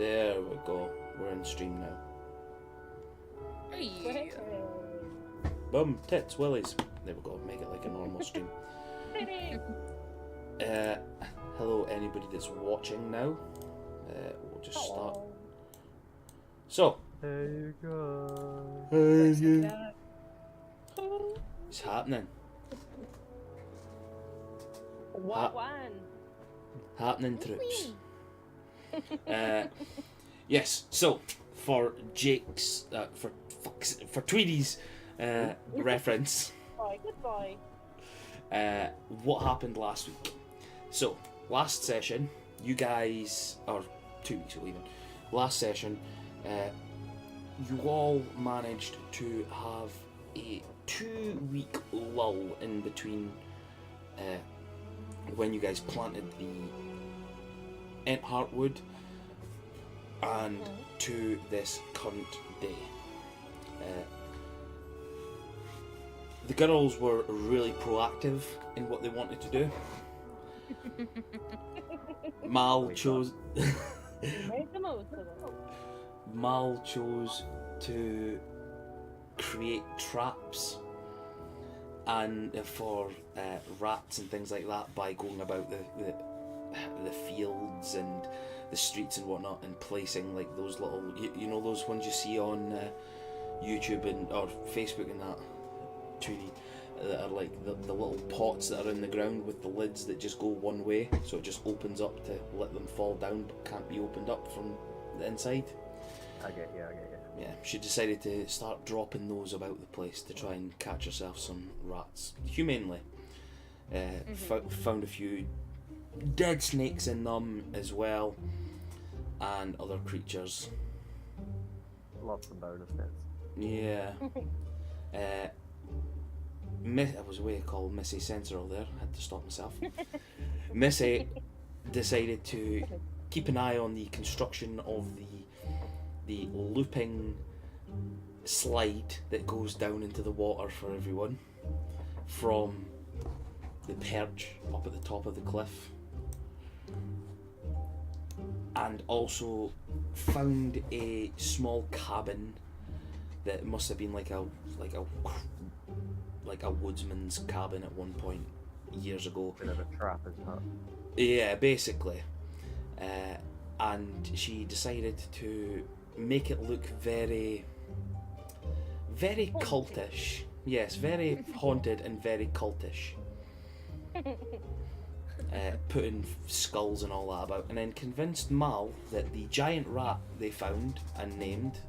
There we go. We're in stream now. Hey. Bum, tits, willies. There we go. Make it like a normal stream. Hello, anybody that's watching now. We'll just start. So. Hey guys. Hey you. It's happening. What one? Happening, troops. Yes. So for Jake's, for Tweedy's reference. Bye. Goodbye. What happened last week? So last session, you guys, or 2 weeks ago even, last session, you all managed to have a 2-week lull in between when you guys planted the Ent Heartwood and to this current day. The girls were really proactive in what they wanted to do. Mal chose Make the most of it. Mal chose to create traps and for rats and things like that by going about the fields and the streets and whatnot and placing like those little you know those ones you see on YouTube and or Facebook and that, Tweety, that are like the little pots that are in the ground with the lids that just go one way, so it just opens up to let them fall down but can't be opened up from the inside. I get you. Yeah, she decided to start dropping those about the place to try and catch herself some rats humanely. Found a few dead snakes in them as well, and other creatures. Lots of bonus bits. Yeah. I was away called Missy Sensoril there. Had to stop myself. Missy decided to keep an eye on the construction of the looping slide that goes down into the water for everyone from the perch up at the top of the cliff, and also found a small cabin that must have been like a woodsman's cabin at one point years ago. Bit of a trap, isn't it? Yeah, basically. And she decided to make it look very, very cultish. Yes, very haunted and very cultish. Putting skulls and all that about, and then convinced Mal that the giant rat they found and named,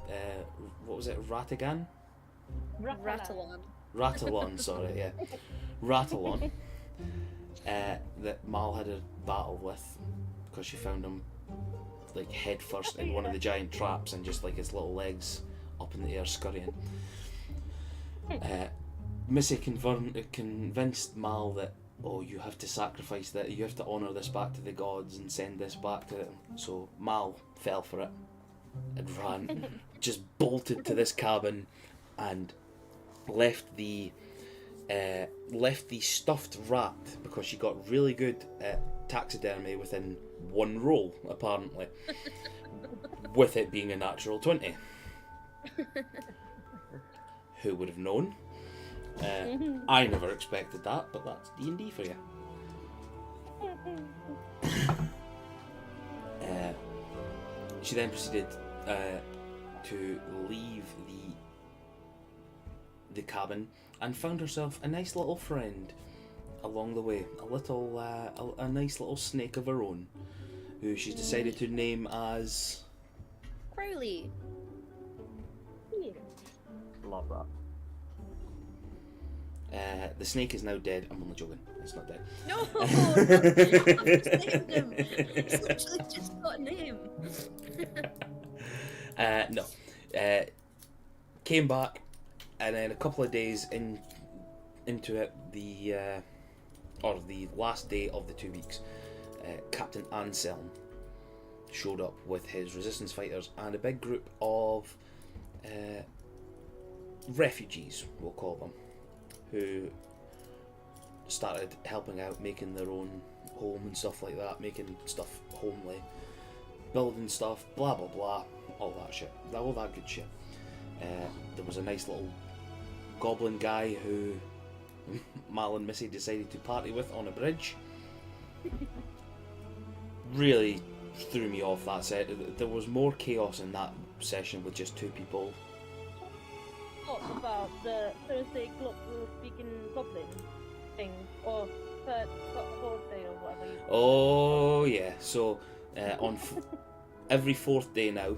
what was it, Ratigan? Rattalon, sorry, yeah. Rattalon. That Mal had a battle with because she found him like head first in one of the giant traps and just like his little legs up in the air scurrying. Missy convinced Mal that, oh, you have to sacrifice that, you have to honour this back to the gods and send this back to them. So Mal fell for it and ran, just bolted to this cabin and left the stuffed rat, because she got really good at taxidermy within one roll apparently, with it being a natural 20. Who would have known? I never expected that, but that's D&D for you. She then proceeded to leave the cabin and found herself a nice little friend along the way, a nice little snake of her own, who she's decided to name as Crowley. Love that. The snake is now dead. I'm only joking. It's not dead. No, I've just named him. He's literally just got a name. No. Came back, and then a couple of days into it, the last day of the 2 weeks, Captain Anselm showed up with his resistance fighters and a big group of refugees, we'll call them, who started helping out, making their own home and stuff like that, making stuff homely, building stuff, blah blah blah, all that shit, all that good shit. There was a nice little goblin guy who Mal and Missy decided to party with on a bridge. Really threw me off that set. There was more chaos in that session with just 2 people. What about the Thursday speaking goblin thing, or fourth day or whatever you call Oh yeah, so on every 4th day now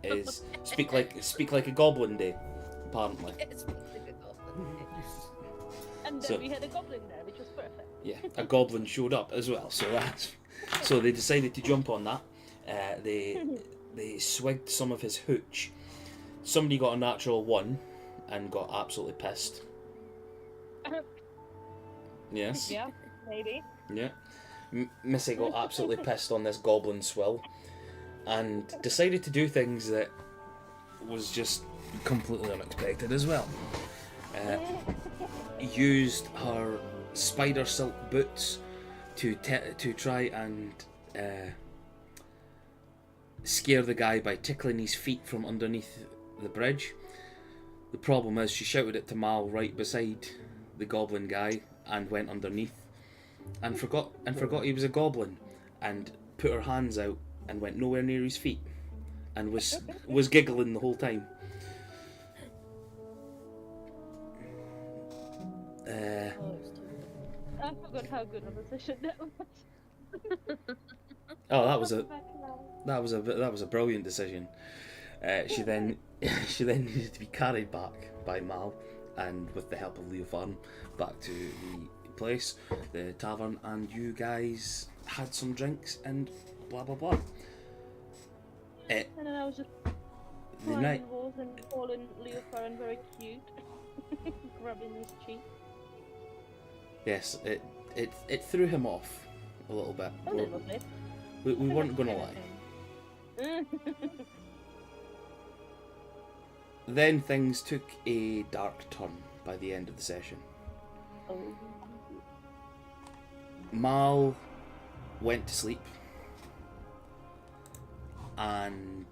is speak like a goblin day, apparently. And then So- we had a goblin there, which was perfect. Yeah, a goblin showed up as well, so they decided to jump on that. They swigged some of his hooch. Somebody got a natural 1 and got absolutely pissed. Yes. Yeah, maybe. Yeah. Missy got absolutely pissed on this goblin swill and decided to do things that was just completely unexpected as well. Used her spider silk boots to try and scare the guy by tickling his feet from underneath the bridge. The problem is she shouted it to Mal right beside the goblin guy and went underneath and forgot he was a goblin and put her hands out and went nowhere near his feet and was giggling the whole time. I forgot how good of a session that was. Oh, that was a brilliant decision. She then needed to be carried back by Mal, and with the help of Leo Farn, back to the place, the tavern, and you guys had some drinks and blah blah blah. And then I was just The climbing night, walls and calling Leo Farron very cute, grabbing his cheek. yes, it threw him off a little bit. A little bit. We weren't gonna lie. Then things took a dark turn by the end of the session. Oh. Mal went to sleep and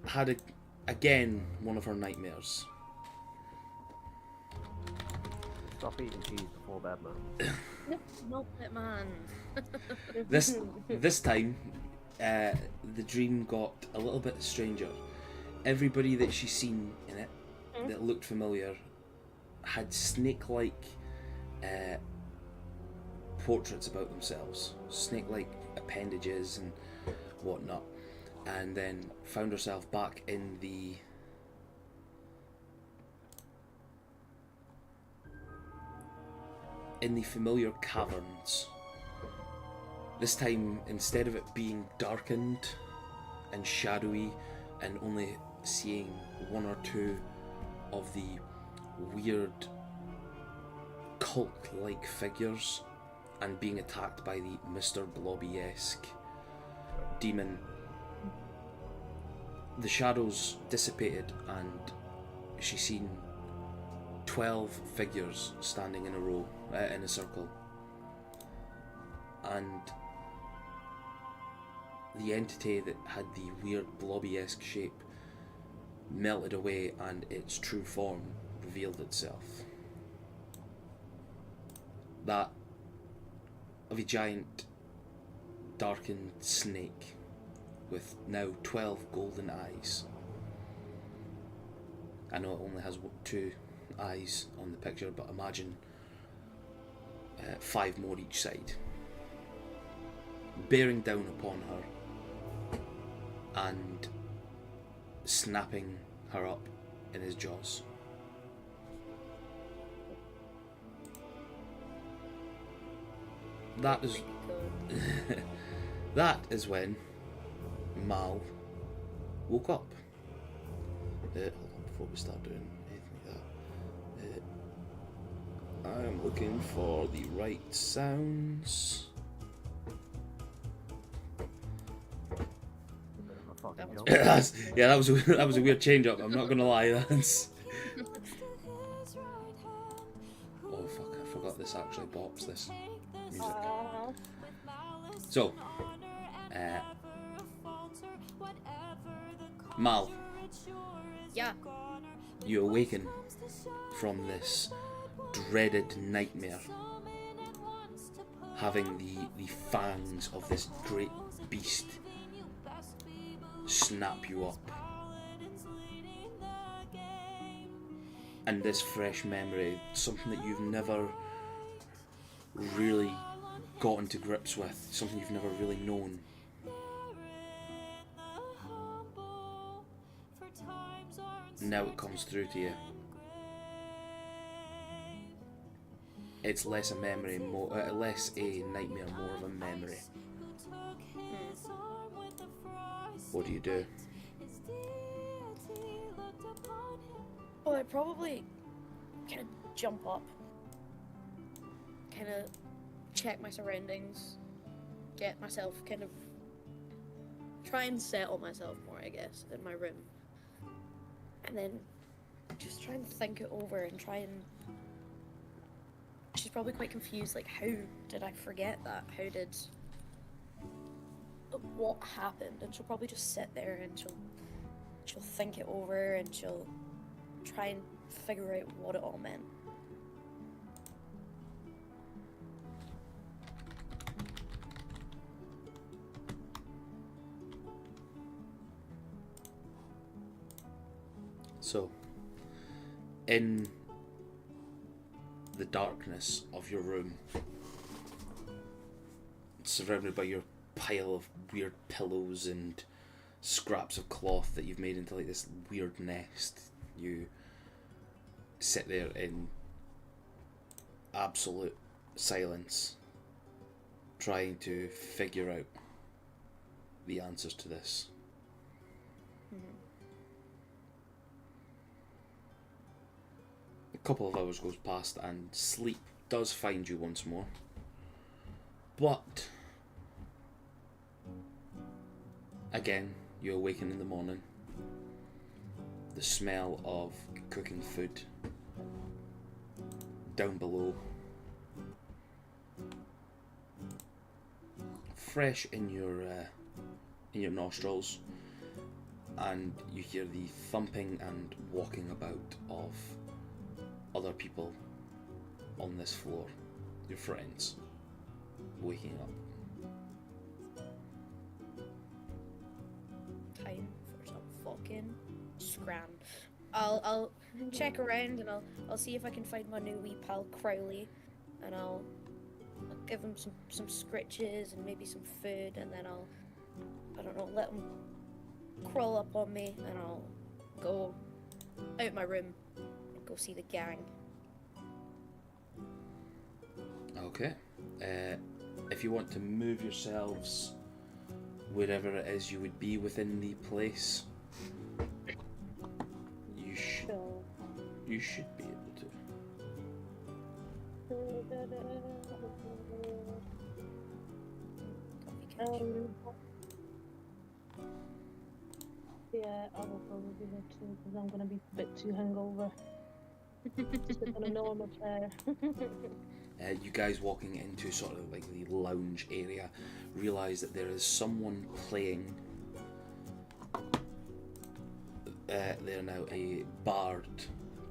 had again one of her nightmares. Stop eating cheese before bed, man. Not it, man. This time, the dream got a little bit stranger. Everybody that she's seen in it that looked familiar had snake-like portraits about themselves, snake-like appendages and whatnot, and then found herself back in the familiar caverns. This time, instead of it being darkened and shadowy and only seeing 1 or 2 of the weird cult-like figures and being attacked by the Mr. Blobby-esque demon, the shadows dissipated and she's seen 12 figures standing in a row, in a circle, and the entity that had the weird blobby-esque shape melted away and its true form revealed itself. That of a giant darkened snake with now 12 golden eyes. I know it only has 2 eyes on the picture, but imagine 5 more each side, bearing down upon her and snapping her up in his jaws. That is that is when Mal woke up. Hold on, before we start doing anything like that, I'm looking for the right sounds. Fucking joke. Yeah, that was a weird change up. I'm not gonna lie. That's. Oh fuck! I forgot this actually bops this music. So, Mal, Yeah. you awaken from this dreaded nightmare, having the fangs of this great beast snap you up. And this fresh memory, something that you've never really gotten to grips with, something you've never really known. Now it comes through to you. It's less a memory, less a nightmare, more of a memory. What do you do? Well, I'd probably kind of jump up, kind of check my surroundings, get myself kind of try and settle myself more, I guess, in my room, and then just try and think it over and try and. She's probably quite confused, like, how did I forget that? How did. What happened? And she'll probably just sit there and she'll think it over and she'll try and figure out what it all meant. So, in the darkness of your room, surrounded by your pile of weird pillows and scraps of cloth that you've made into like this weird nest, you sit there in absolute silence, trying to figure out the answers to this. A couple of hours goes past and sleep does find you once more, but again you awaken in the morning. The smell of cooking food down below, fresh in your nostrils, and you hear the thumping and walking about of other people on this floor, your friends, waking up. Time for some fucking scram. I'll check around and I'll see if I can find my new wee pal Crowley, and I'll give him some scritches and maybe some food, and then I don't know, let him crawl up on me, and I'll go out my room and go see the gang. Okay. If you want to move yourselves wherever it is you would be within the place, you should be able to. Yeah, I will probably be there too, because I'm going to be a bit too hungover. Just on a normal chair. You guys walking into sort of like the lounge area realise that there is someone playing. They're now a bard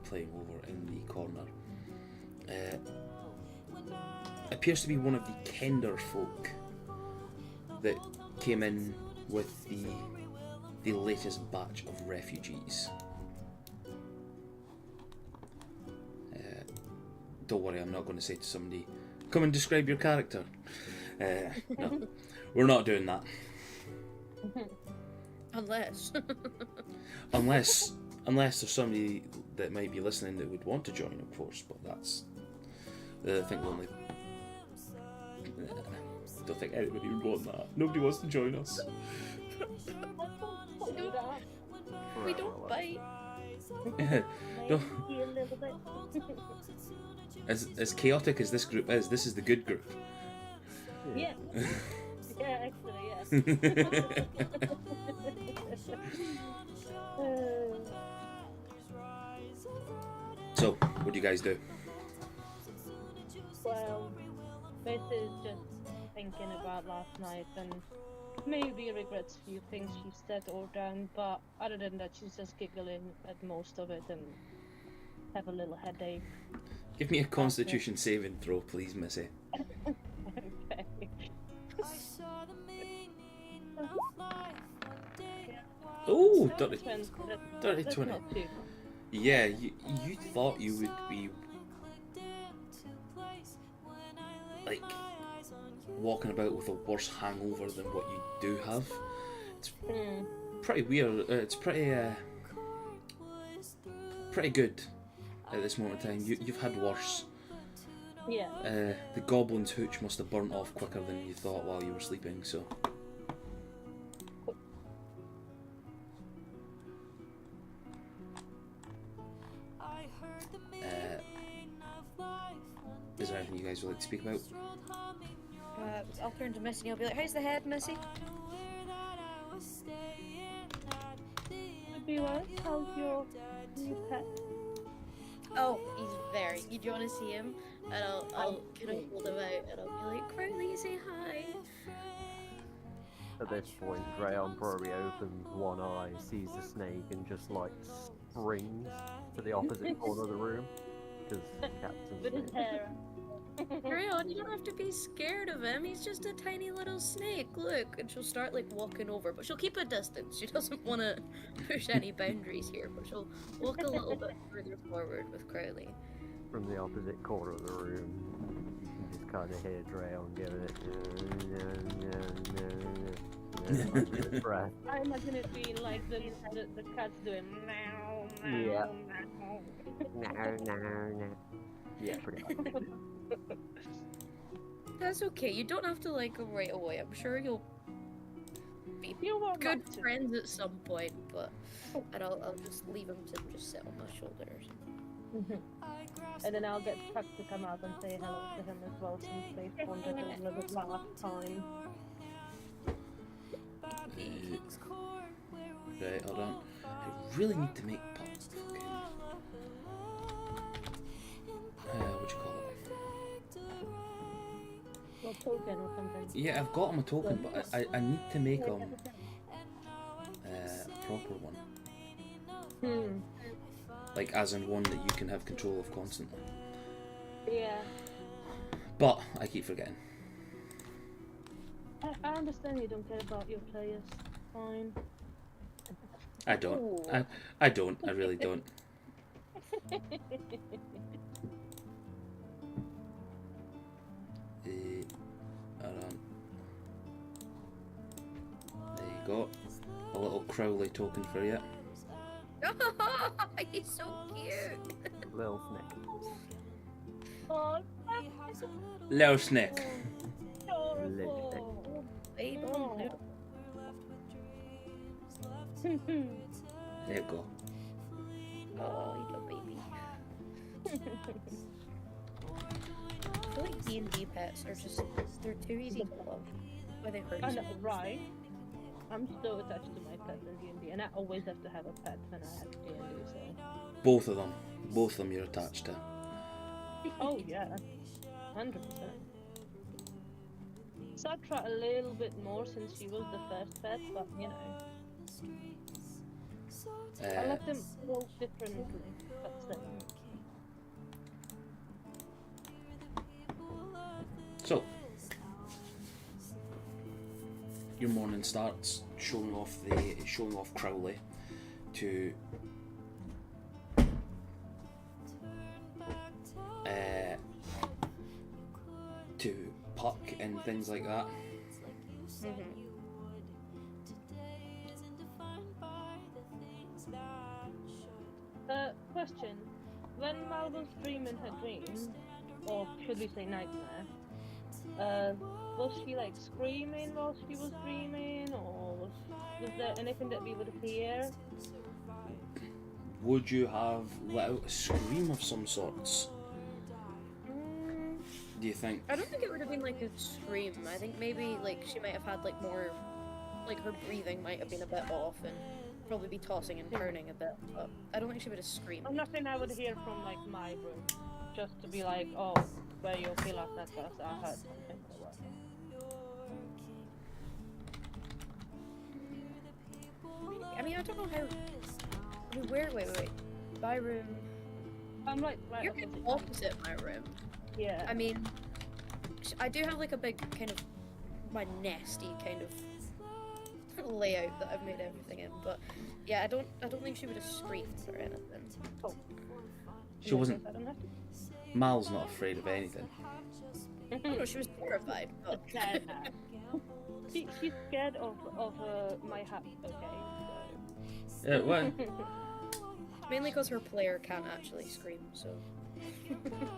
playing over in the corner. Appears to be one of the Kender folk that came in with the latest batch of refugees. Don't worry, I'm not going to say to somebody, come and describe your character. No, we're not doing that. Unless there's somebody that might be listening that would want to join, of course, but that's I think the only... don't think anybody would want that. Nobody wants to join us. We don't bite. No. As chaotic as this group is, this is the good group. Yeah. Yeah, actually, yes. So, what do you guys do? Well, this is just thinking about last night and maybe regrets a few things she said or done, but other than that, she's just giggling at most of it and have a little headache. Give me a Constitution saving throw, please, Missy. Okay. Oh, That's dirty, 20. dirty That's 20. not too bad. Yeah, you thought you would be like walking about with a worse hangover than what you do have. It's pretty weird. It's pretty good at this moment in time. You've had worse. Yeah. The goblin's hooch must have burnt off quicker than you thought while you were sleeping. So. Is there anything you guys would like to speak about? I'll turn to Missy and I'll be like, how's the head, Missy? Be like, how's your new pet? Oh, he's very. Do you want to see him? And I'll kind of hold him out and I'll be like, Crowley, say hi. At this point, Drayon probably opens one eye, sees the snake, and just like springs to the opposite corner of the room. Because Captain With his Snake. hair. Drayon, you don't have to be scared of him. He's just a tiny little snake. Look. And she'll start like walking over, but she'll keep a distance. She doesn't want to push any boundaries here, but she'll walk a little bit further forward with Crowley. From the opposite corner of the room, you can just kind of hear Drayon giving it breath. I imagine it being like the cat's doing meow, meow, Yeah. meow. Yeah, pretty much. That's okay. You don't have to like him right away. I'm sure you'll be You won't good have to. friends at some point, but and I'll just leave him to just sit on my shoulders. And then I'll get Chuck to come out and say hello to him as well, since they bonded over the last time. Right, hold on. I really need to make pots. Fucking. What do you call it? Or token or something. Yeah, I've got him a token, but I need to make him a proper one. Like, as in one that you can have control of constantly. Yeah. But I keep forgetting. I understand you don't care about your players. Fine. I don't. Ooh. I don't. I really don't. Hold on. There you go. A little Crowley token for you. He's so cute. Little snake. Oh, Little snake. adorable. Baby. Oh. There you go. Oh, you little baby. I feel like D&D pets are just, they're too easy to love. Why they hurt I you. know, right? I'm so attached to my pets in D&D, and I always have to have a pet when I have D&D, so... Both of them. Both of them you're attached to. Oh, yeah. 100%. Satra a little bit more since she was the first pet, but, you know... I love them all differently, but still. So, your morning starts showing off Crowley to Puck and things like that. Question. When Mal was dreaming her dream, or should we say nightmare, was she like screaming while she was dreaming, or was there anything that we would hear? Would you have let out a scream of some sorts? Do you think? I don't think it would have been like a scream. I think maybe like she might have had like more, like her breathing might have been a bit off and probably be tossing and turning a bit. But I don't think she would have screamed. I'm nothing I would hear from like my room, just to be like, oh, were you okay last night? Because I heard something or what. I mean, I don't know how. I mean, where? Wait. My room. I'm like right You're opposite. opposite my room. Yeah. I mean, I do have like a big kind of my nesty kind of layout that I've made everything in, but yeah, I don't think she would have screamed or anything. She wasn't. Mal's not afraid of anything. No, she was terrified, but She's scared of my hat. Okay. Yeah, what? mainly because her player can't actually scream. So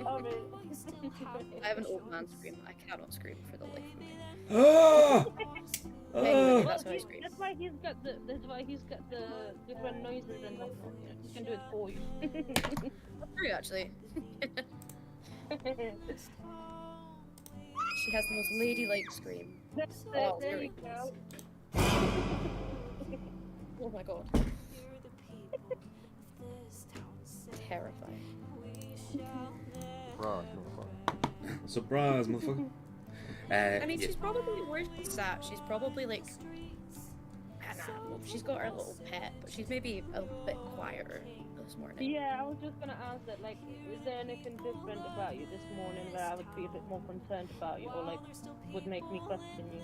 Oh really? I have an old man scream. I cannot scream for the life of me. Ah! Anyway, Ah! that's how I scream. That's why he's got the different noises and whatnot. You know, he can do it for you. That's true, actually. She has the most ladylike scream. Oh, there there you go. Oh my god. Terrifying. Right, motherfucker. Surprise, motherfucker. I mean, yeah. she's probably, where she's at, she's probably like, I don't know, she's got her little pet, but she's maybe a bit quieter this morning. Yeah, I was just gonna ask that. Like, is there anything different about you this morning that I would be a bit more concerned about you, or like would make me question you?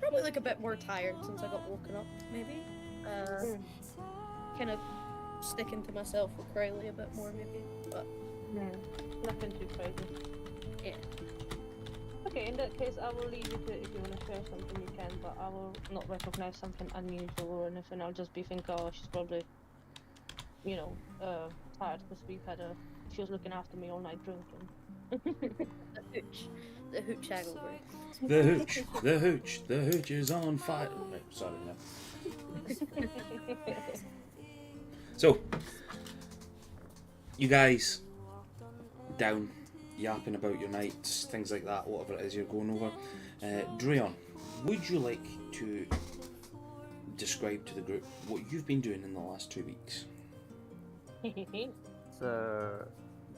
Probably like a bit more tired since I got woken up, maybe. Kind of sticking to myself with Crowley a bit more, maybe. But Nothing too crazy. yeah. Okay, in that case, I will leave you to it. If you want to share something, you can, but I will not recognize something unusual or anything. I'll just be thinking, oh, she's probably, you know, tired because she was looking after me all night drinking. The hooch hangover. The hooch is on fire. Right, sorry, no. So, you guys down yapping about your nights, things like that, whatever it is you're going over. Dreon, would you like to describe to the group what you've been doing in the last 2 weeks? So,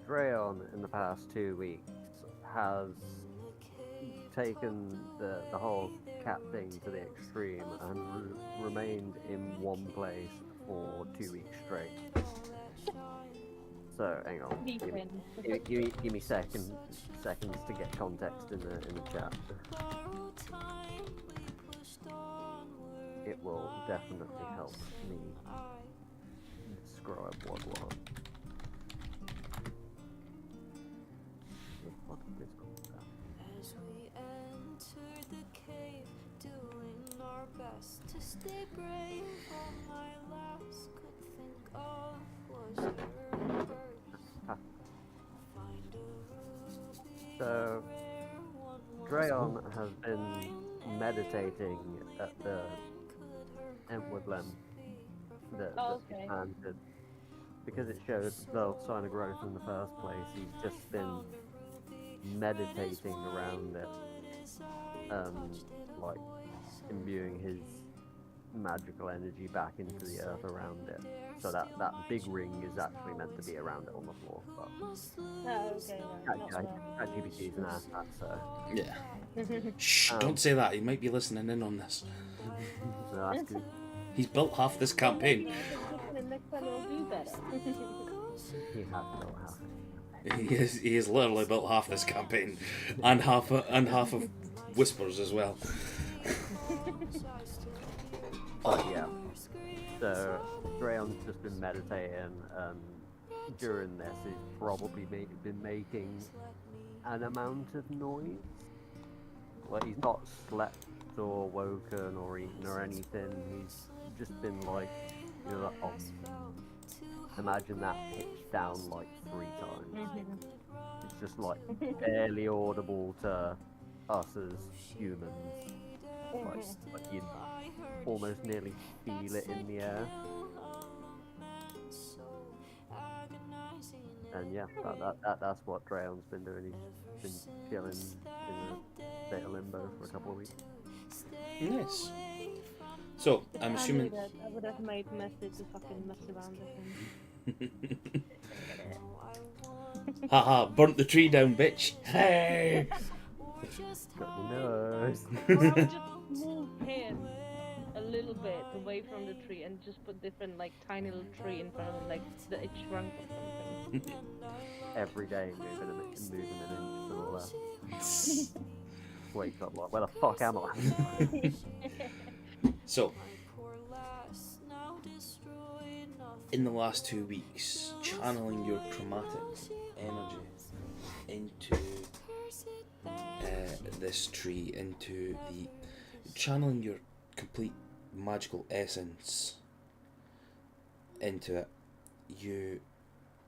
Drayon in the past 2 weeks has taken the whole cat thing to the extreme and remained in one place for 2 weeks straight. So hang on, give me seconds to get context in the chat. It will definitely help me describe what was. What is this called? As we enter the cave, doing our best to stay brave. All my last could think of was your birth. Find a ruby So, where one Drayon has been meditating at the Entwood limb that Okay. planted. Because it showed the sign of growth in the first place, he's just been meditating around it, like imbuing his magical energy back into the earth around it. So that big ring is actually meant to be around it on the floor. But Oh, okay, right. Not bad. ChatGPT is an ass that, so Yeah. Shh, don't say that. He might be listening in on this. that's good. He's built half this campaign. Next time I'll do better. He has no house. He has literally built half this campaign, and half of Whispers as well. But yeah, so Drayon's just been meditating, and during this he's probably been making an amount of noise. Like he's not slept or woken or eaten or anything, he's just been like, you know, imagine that pitched down like 3 times. It's just like barely audible to us as humans. Like you almost nearly feel it in the air. And yeah, that's what Drayon's been doing. He's been chilling in a state of limbo for a couple of weeks. Yes. So I'm assuming. I would have made message to fucking mess around with him. Haha, burnt the tree down, bitch. Hey. Got your nose. Or I would just move him just put different like tiny little tree in front of him, like that it shrunk or something. Every day moving an inch to the left. Wake up like, where the fuck am I? So, in the last 2 weeks, channeling your chromatic energy into this tree, into the channeling your complete magical essence into it,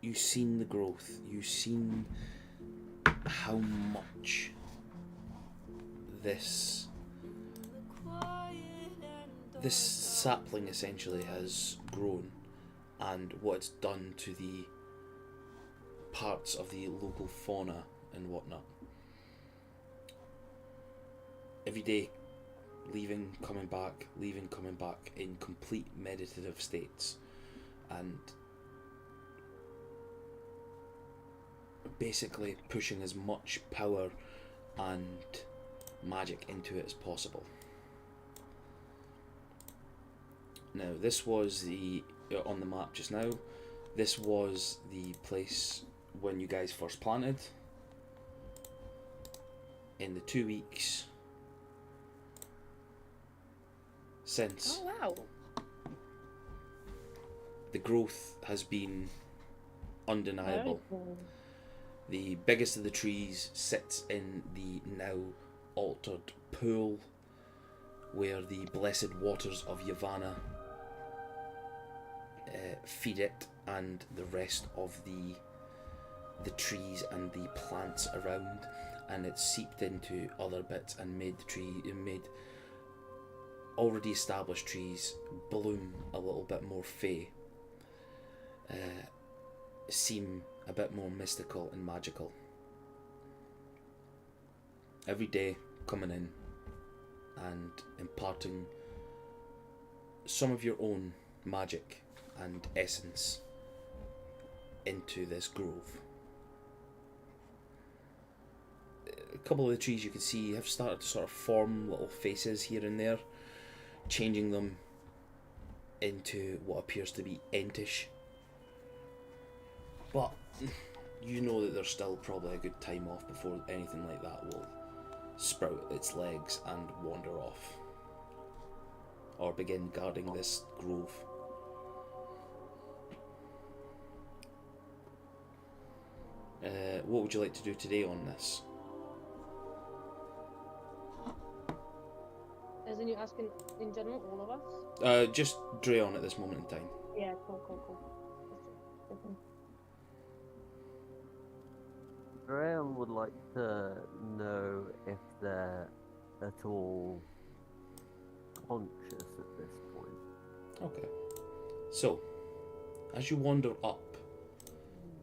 you've seen the growth, you've seen how much this sapling essentially has grown, and what it's done to the parts of the local fauna and whatnot. Every day, leaving, coming back in complete meditative states, and basically pushing as much power and magic into it as possible. Now, this was the on the map just now. This was the place when you guys first planted. In the 2 weeks since, Oh wow. the growth has been undeniable. Very cool. The biggest of the trees sits in the now altered pool where the blessed waters of Yavanna feed it, and the rest of the trees and the plants around, and it seeped into other bits and made already established trees bloom a little bit more fey, seem a bit more mystical and magical. Every day coming in and imparting some of your own magic and essence into this grove. A couple of the trees you can see have started to sort of form little faces here and there, changing them into what appears to be entish. But you know that there's still probably a good time off before anything like that will sprout its legs and wander off, or begin guarding this grove. What would you like to do today on this? As in you asking in general, all of us? Just Dreon at this moment in time. Yeah, cool. Graham would like to know if they're at all conscious at this point. Okay. So, as you wander up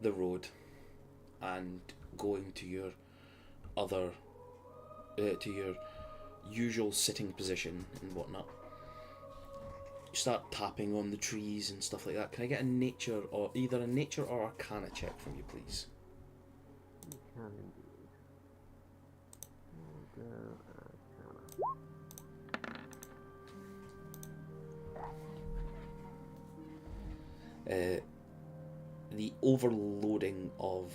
the road and going to your other, to your usual sitting position and whatnot, you start tapping on the trees and stuff like that. Can I get a nature, or either a nature or arcana check from you, please? You can indeed. We'll go Arcana. The overloading of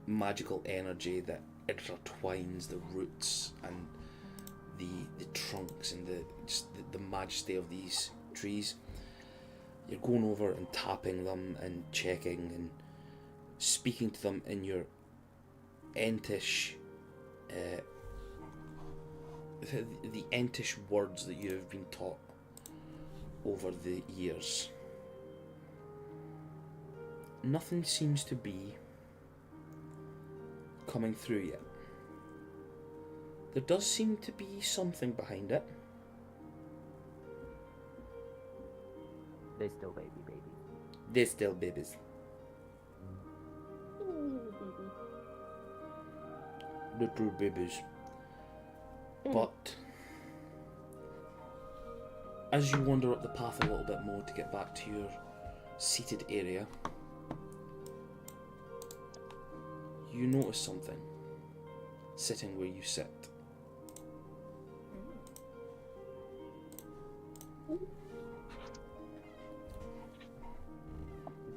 magical energy that intertwines the roots and the trunks and the majesty of these trees. You're going over and tapping them and checking and speaking to them in your entish, the entish words that you have been taught over the years. Nothing seems to be coming through yet. There does seem to be something behind it. They still babies. They're still babies. The true babies. But as you wander up the path a little bit more to get back to your seated area, you notice something sitting where you sit.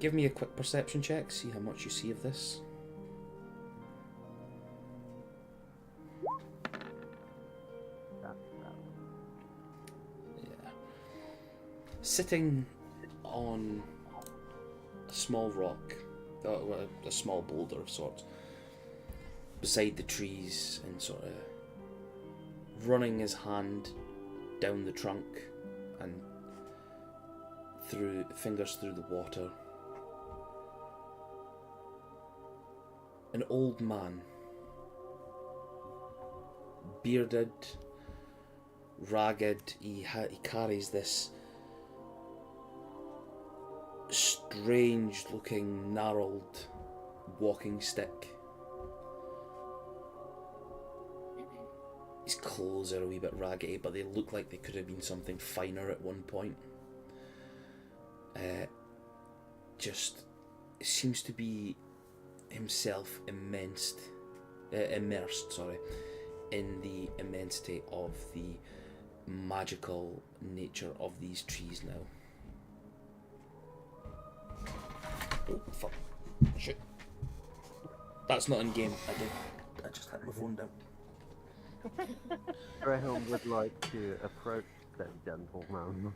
Give me a quick perception check, see how much you see of this. Yeah. Sitting on a small rock, a small boulder of sorts, beside the trees and sort of running his hand down the trunk and fingers through the water. An old man, bearded, ragged, he carries this strange looking gnarled walking stick. His clothes are a wee bit raggedy, but they look like they could have been something finer at one point. Just seems to be himself immersed in the immensity of the magical nature of these trees now. Oh fuck! Shit! That's not in game. I just had my phone down. Graham would like to approach that gentleman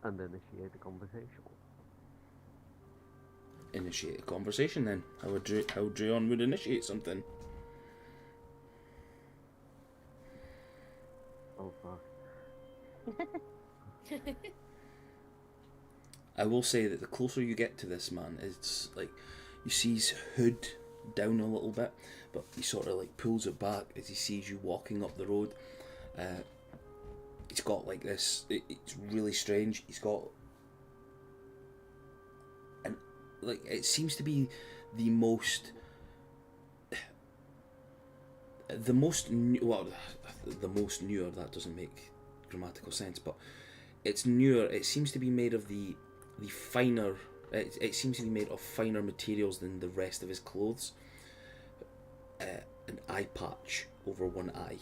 and initiate a conversation. Initiate a conversation then. How Drayon would initiate something. Oh fuck. I will say that the closer you get to this man, it's like you see his hood down a little bit, but he sort of like pulls it back as he sees you walking up the road. He's got like this. It's really strange. He's got like it seems to be the most newer. That doesn't make grammatical sense, but it's newer. It seems to be made of the finer. It seems to be made of finer materials than the rest of his clothes. An eye patch over one eye,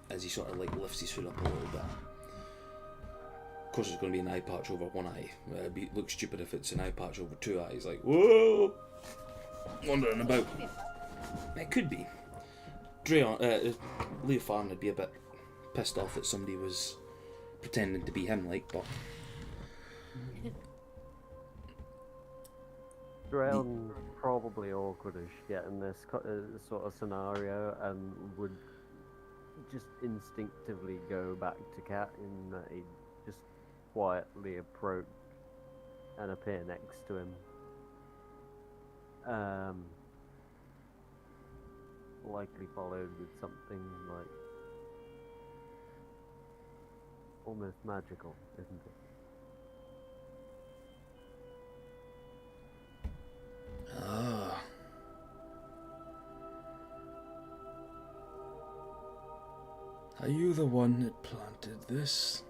as he sort of like lifts his foot up a little bit. Of course, there's going to be an eye patch over one eye. It'd look stupid if it's an eye patch over two eyes. Like, whoa, wandering about. It could be. Leofan would be a bit pissed off that somebody was pretending to be him, like, but. Drell's probably awkward as shit in this sort of scenario and would just instinctively go back to Cat in that he'd just quietly approach and appear next to him. Likely followed with something like almost magical, isn't it? Ah. Are you the one that planted this?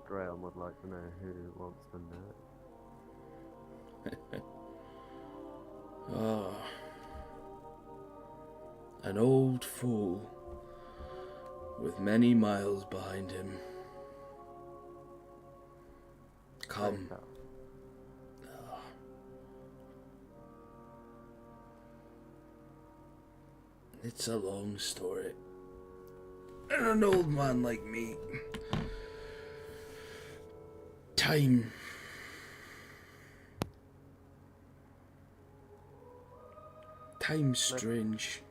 Drell would like to know who wants to know. Ah. An old fool with many miles behind him. Come. It's a long story. And an old man like me. Time's strange.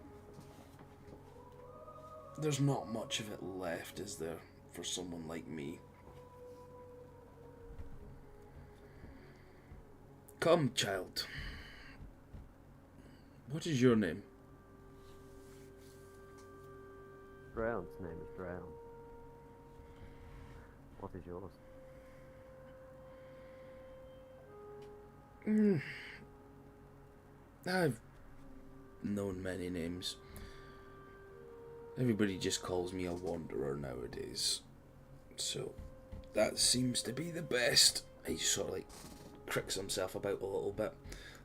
There's not much of it left, is there, for someone like me? Come, child. What is your name? Drown's name is Drown. What is yours? I've known many names. Everybody just calls me a wanderer nowadays. So, that seems to be the best. He sort of like cricks himself about a little bit,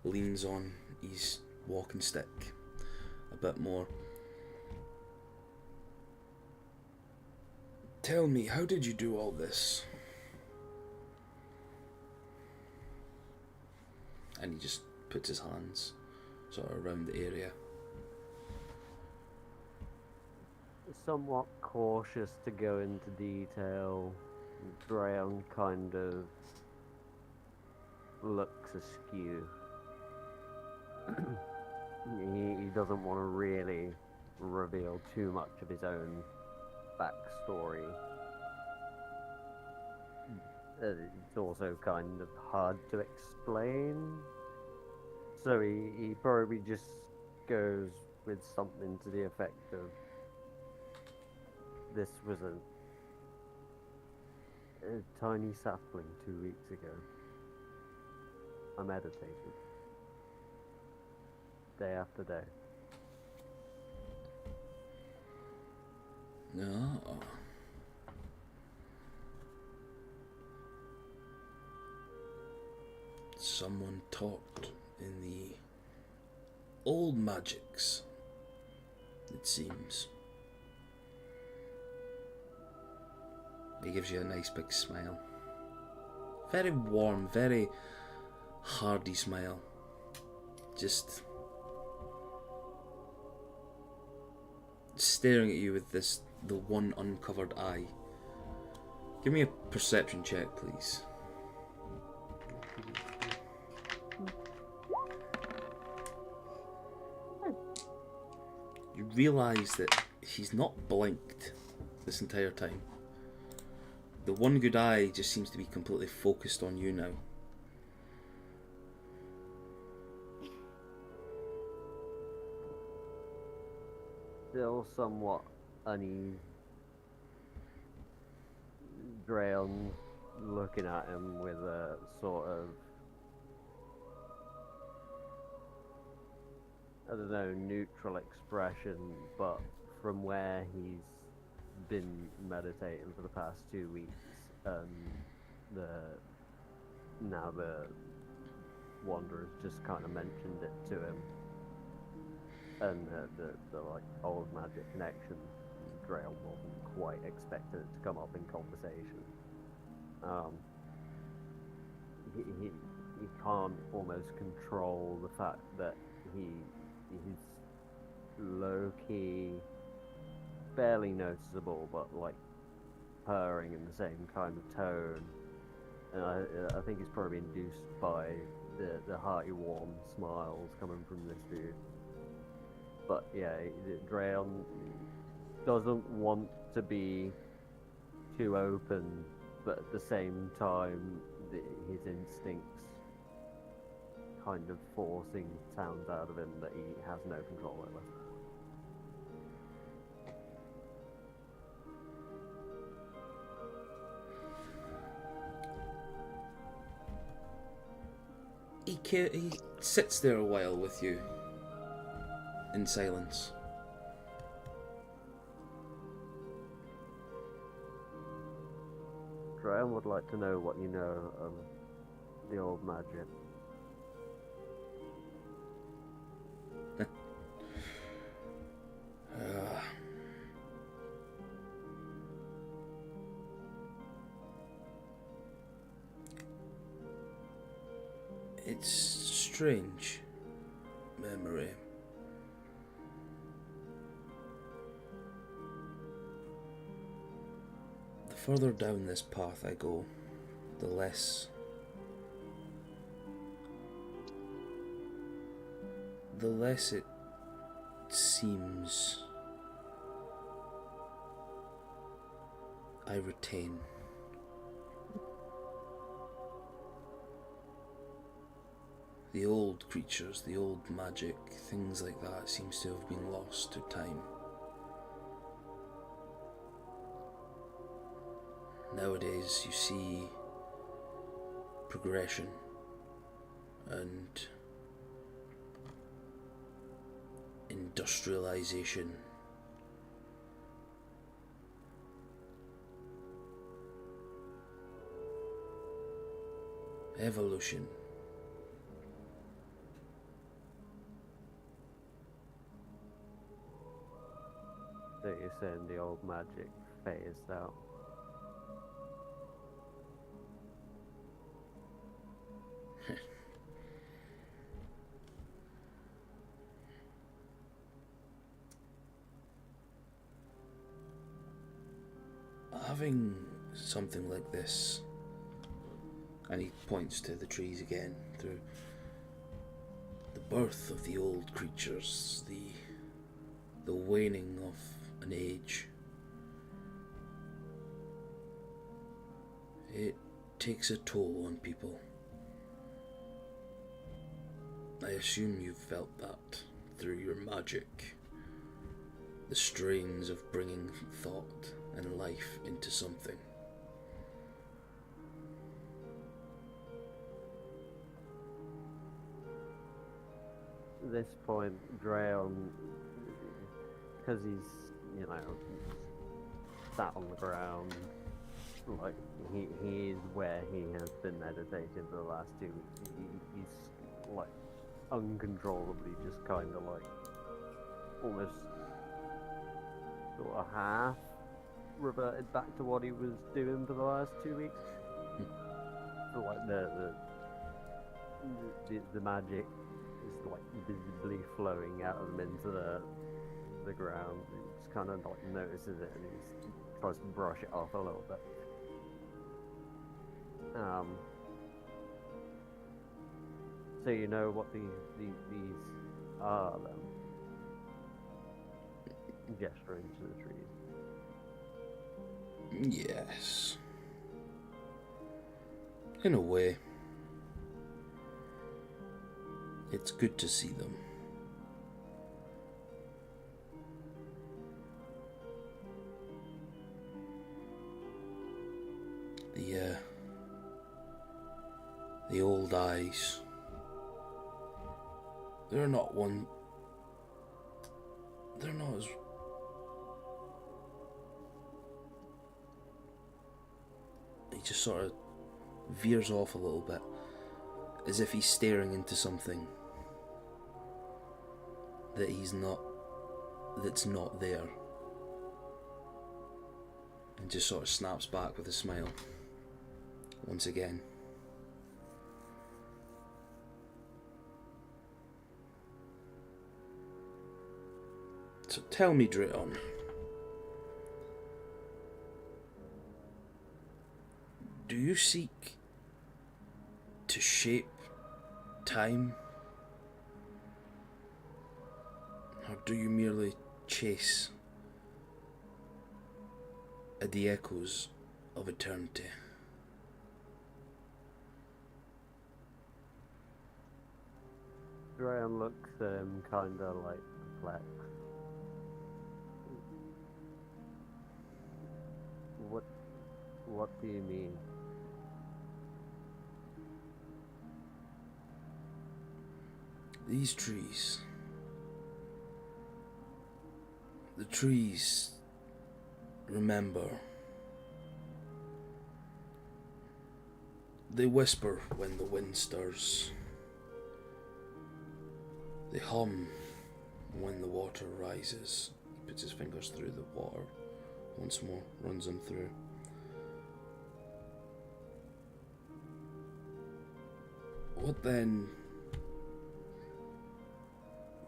leans on his walking stick a bit more. Tell me, how did you do all this? And he just puts his hands sort of around the area. Somewhat cautious to go into detail. Drayon kind of looks askew. he doesn't want to really reveal too much of his own backstory. It's also kind of hard to explain. So he probably just goes with something to the effect of, this was a tiny sapling 2 weeks ago. I meditated. Day after day. No. Someone talked in the old magics, it seems. He gives you a nice big smile. Very warm, very hearty smile. Just staring at you with the one uncovered eye. Give me a perception check, please. You realise that he's not blinked this entire time. The one good eye just seems to be completely focused on you now. Still somewhat uneasy. Drayon looking at him with a sort of, I don't know, neutral expression, but from where he's been meditating for the past 2 weeks, now the Wanderers just kind of mentioned it to him, and the like old magic connection, Drayon wasn't quite expecting it to come up in conversation. He can't almost control the fact that he's low-key, barely noticeable, but like purring in the same kind of tone. And I think it's probably induced by the hearty, warm smiles coming from this dude. But yeah, Drayon doesn't want to be too open, but at the same time, his instincts kind of forcing sounds out of him that he has no control over. He sits there a while with you in silence. Drayon would like to know what you know of the old magic. It's strange memory. The further down this path I go, the less it seems I retain. The old creatures, the old magic, things like that seems to have been lost to time. Nowadays you see progression and industrialization. Evolution. So you're saying the old magic phased out? having something like this, and he points to the trees again, through the birth of the old creatures, the waning of an age. It takes a toll on people. I assume you've felt that through your magic. The strains of bringing thought and life into something. At this point, Drayon, because he's, you know, sat on the ground, like, he is where he has been meditating for the last 2 weeks. He's, like, uncontrollably just kind of, like, almost sort of half reverted back to what he was doing for the last 2 weeks. So, like, the magic is, like, visibly flowing out of him into the ground. He just kind of, like, notices it and he tries to brush it off a little bit. So you know what these are then? Gesturing to the trees. Yes. In a way. It's good to see them. The old eyes. They're not as... He just sort of veers off a little bit, as if he's staring into something that's not there. And just sort of snaps back with a smile. Once again. So tell me, Drayon, do you seek to shape time? Or do you merely chase the echoes of eternity? Drayon looks kind of like perplexed. What do you mean? These trees. The trees remember. They whisper when the wind stirs. They hum when the water rises. He puts his fingers through the water once more, runs them through. What then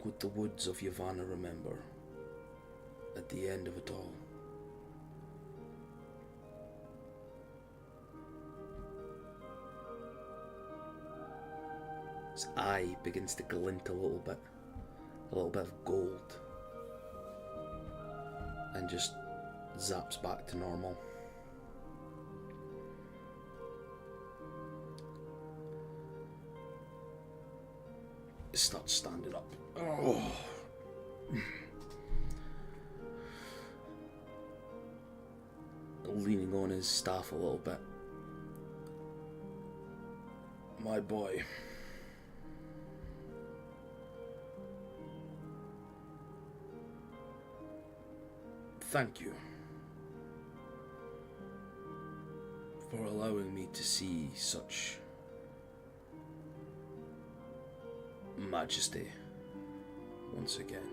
would the woods of Yavanna remember at the end of it all? His eye begins to glint a little bit of gold, and just zaps back to normal. Starts standing up. Oh. Leaning on his staff a little bit. My boy. Thank you for allowing me to see such majesty once again.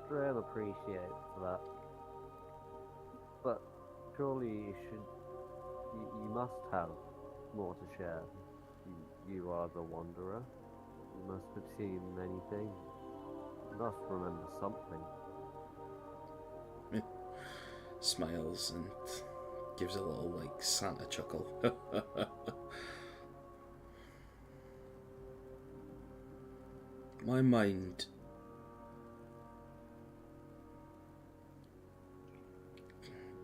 Drayon appreciates that, but surely you must have more to share. You are the wanderer. You must have seen many things. You must remember something. Smiles and gives a little like Santa chuckle. My mind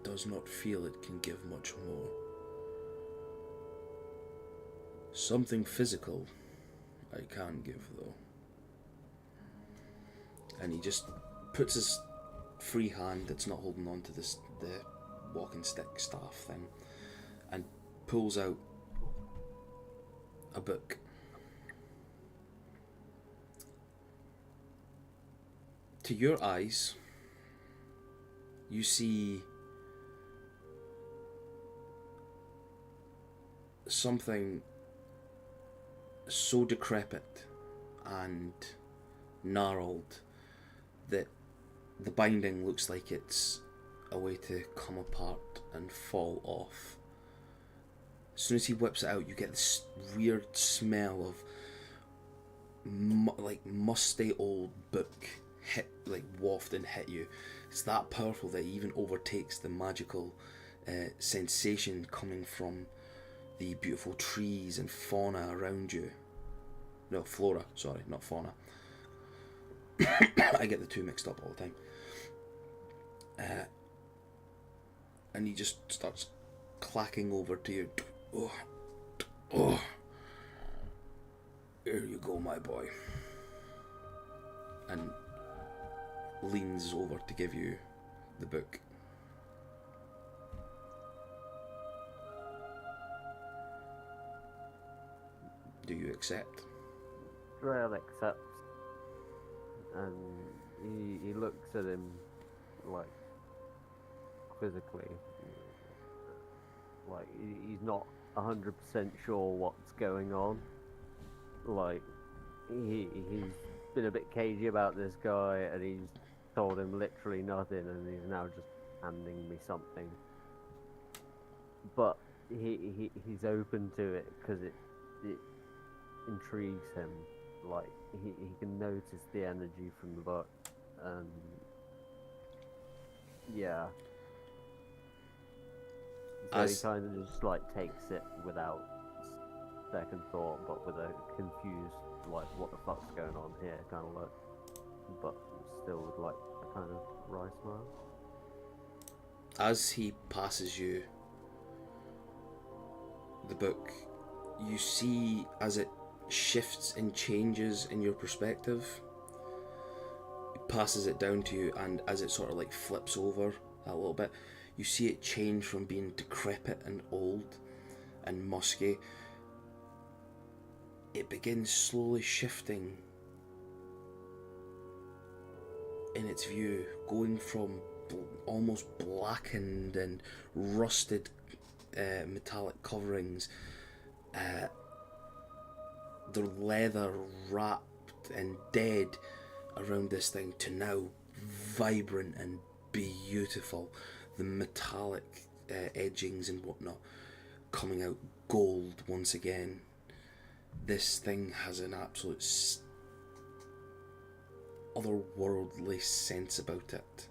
does not feel it can give much more. Something physical I can give though. And he just puts his free hand that's not holding on to the walking stick staff thing and pulls out a book. To your eyes, you see something so decrepit and gnarled that the binding looks like it's a way to come apart and fall off. As soon as he whips it out, you get this weird smell of like musty old book waft and hit you. It's that powerful that it even overtakes the magical sensation coming from the beautiful trees and fauna around you. No, flora, sorry, not fauna. I get the two mixed up all the time. And he just starts clacking over to you. Oh, here you go, my boy. And leans over to give you the book. Do you accept? Drael accepts, and he looks at him like quizzically, like he's not 100% sure what's going on. Like he's been a bit cagey about this guy, and he's told him literally nothing, and he's now just handing me something. But he's open to it because it intrigues him. Like he can notice the energy from the book, and yeah. So he kind of just like takes it without second thought, but with a confused like what the fuck's going on here kind of look, but still with like a kind of wry smile. As he passes you the book, you see as it shifts and changes in your perspective. It passes it down to you, and as it sort of like flips over a little bit, you see it change from being decrepit and old and musky. It begins slowly shifting in its view, going from almost blackened and rusted metallic coverings, the leather wrapped and dead around this thing, to now vibrant and beautiful, the metallic edgings and whatnot coming out gold once again. This thing has an absolute otherworldly sense about it.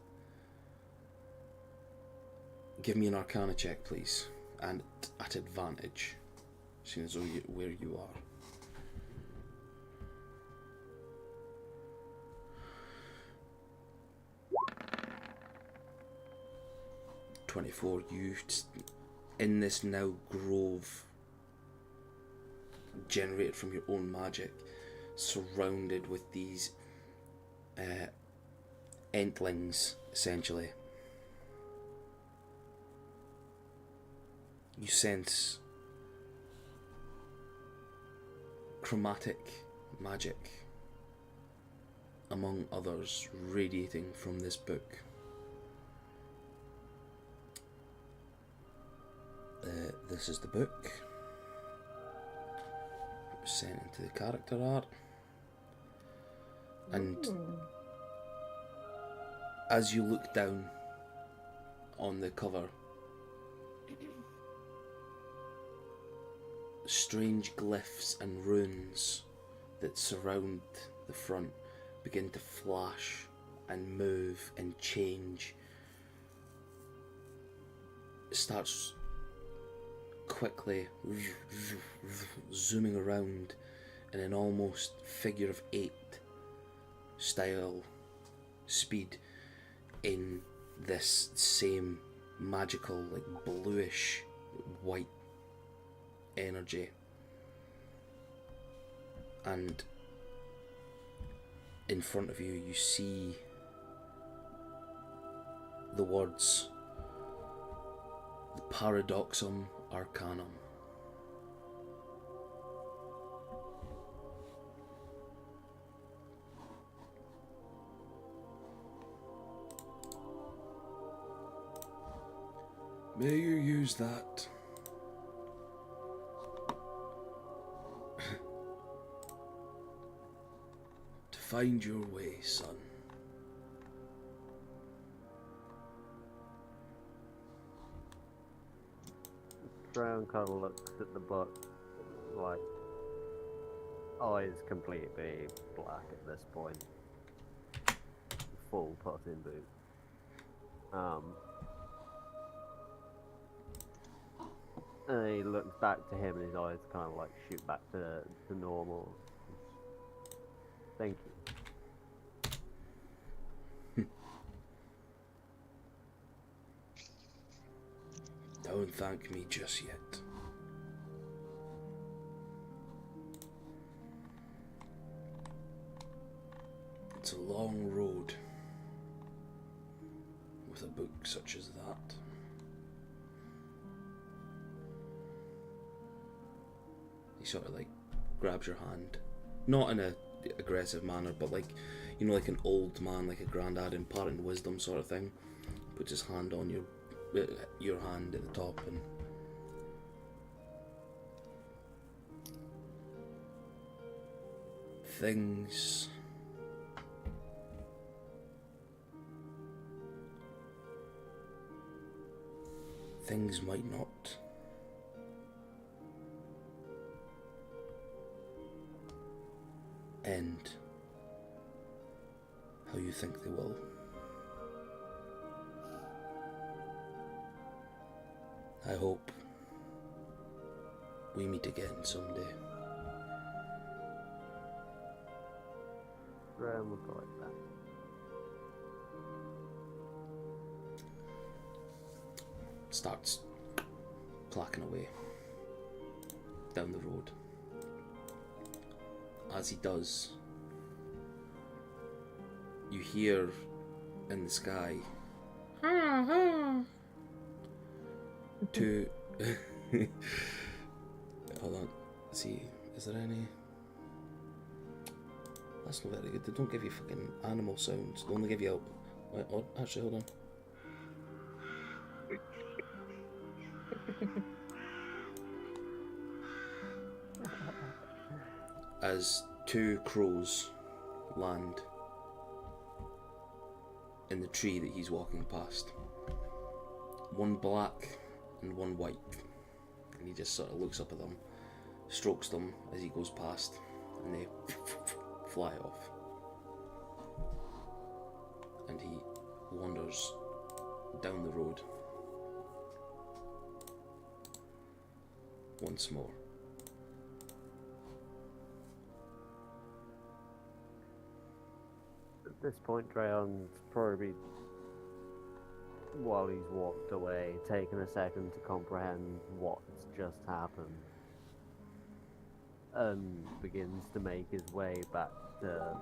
Give me an Arcana check, please, and at advantage, seeing as though where you are. 24. You, in this now grove generated from your own magic, surrounded with these entlings, essentially. You sense chromatic magic, among others, radiating from this book. This is the book. It was sent into the character art. And as you look down on the cover, strange glyphs and runes that surround the front begin to flash and move and change starts quickly zooming around in an almost figure of 8 style speed in this same magical, like bluish white energy. And in front of you, you see the words, the Paradoxum Arcanum. May you use that to find your way, son. Drown kind of looks at the book, like, eyes completely black at this point. Full potting boot. And he looks back to him and his eyes kind of like shoot back to normal. Thank you. Don't thank me just yet. It's a long road with a book such as that. He sort of like grabs your hand, not in a aggressive manner, but like, you know, like an old man, like a granddad imparting wisdom sort of thing. Puts his hand on your hand at the top, and things might not end how you think they will. I hope we meet again someday. Drown would like that. Starts clacking away down the road. As he does, you hear in the sky two hold on, see, is there any? That's not very good. They don't give you fucking animal sounds, they only give you wait, actually hold on. As 2 crows land in the tree that he's walking past. One black and one white. And he just sort of looks up at them, strokes them as he goes past, and they fly off. And he wanders down the road once more. At this point, Draon's probably, while he's walked away, taken a second to comprehend what's just happened, and begins to make his way back to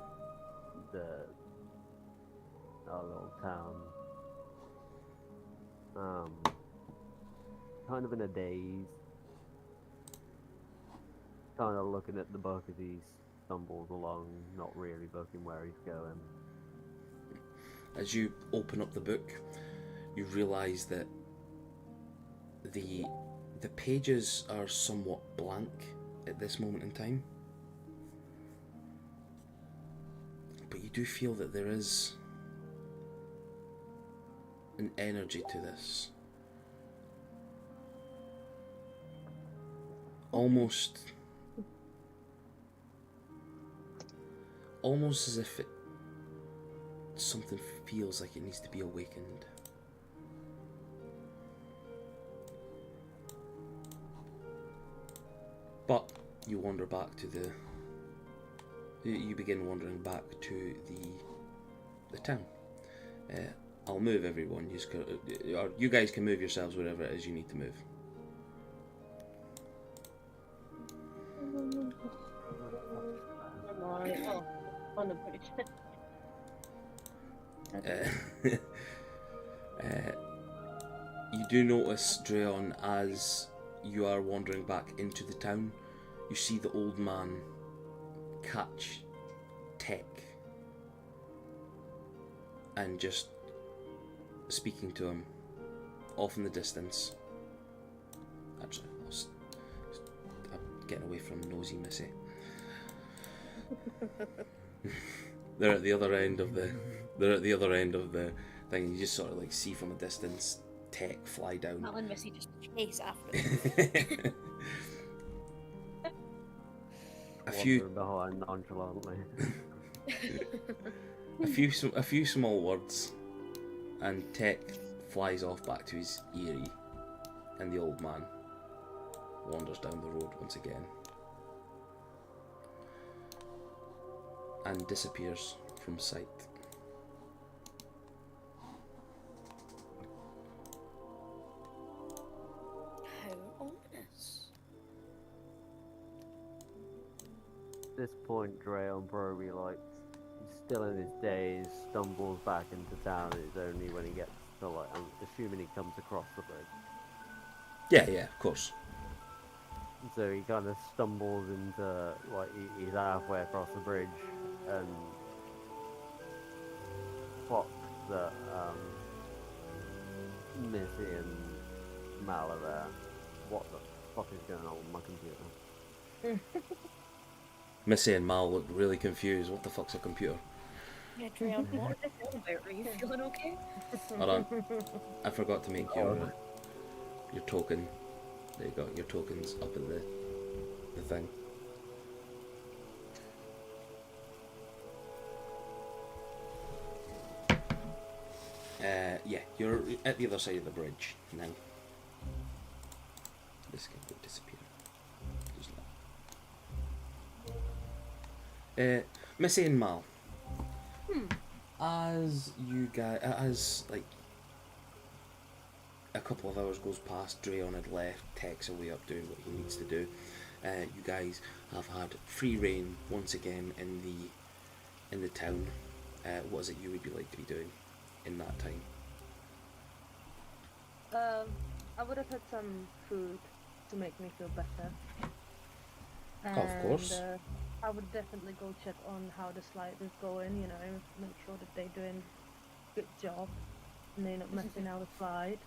our little town. Kind of in a daze, kind of looking at the book as he stumbles along, not really looking where he's going. As you open up the book, you realise that the pages are somewhat blank at this moment in time. But you do feel that there is an energy to this. Almost as if something feels like it needs to be awakened. But you wander back to you begin wandering back to the town. I'll move everyone. Or you guys can move yourselves wherever it is you need to move. On the bridge. You do notice, Dreon, as you are wandering back into the town, you see the old man catch Tech and just speaking to him off in the distance. Actually, I'm getting away from nosy Missy. They're at the other end of the thing. You just sort of like see from a distance Tech fly down. Mal and Missy just chase after them. Wandering behind nonchalantly. a few small words, and Tech flies off back to his eyrie, and the old man wanders down the road once again and disappears from sight. How ominous. At this point, Dreon probably like still in his daze, stumbles back into town. It's only when he gets to like, I'm assuming he comes across the bridge. Yeah, of course. So he kind of stumbles into like he's halfway across the bridge and spots that Missy and Mal are there. What the fuck is going on with my computer? Missy and Mal look really confused. What the fuck's a computer? Yeah, Dreon, what are they feeling about? Are you feeling okay? Hold on. I forgot to make your token. There you go. Your token's up in the thing. Yeah, you're at the other side of the bridge now. This guy could disappear. Missy and Mal. As you guys, as like a couple of hours goes past, Dreon had left, Tech's away up doing what he needs to do. You guys have had free reign once again in the town. What is it you would be like to be doing in that time? I would have had some food to make me feel better. Of course. I would definitely go check on how the slide is going, you know, make sure that they're doing a good job and they're not messing out the slide.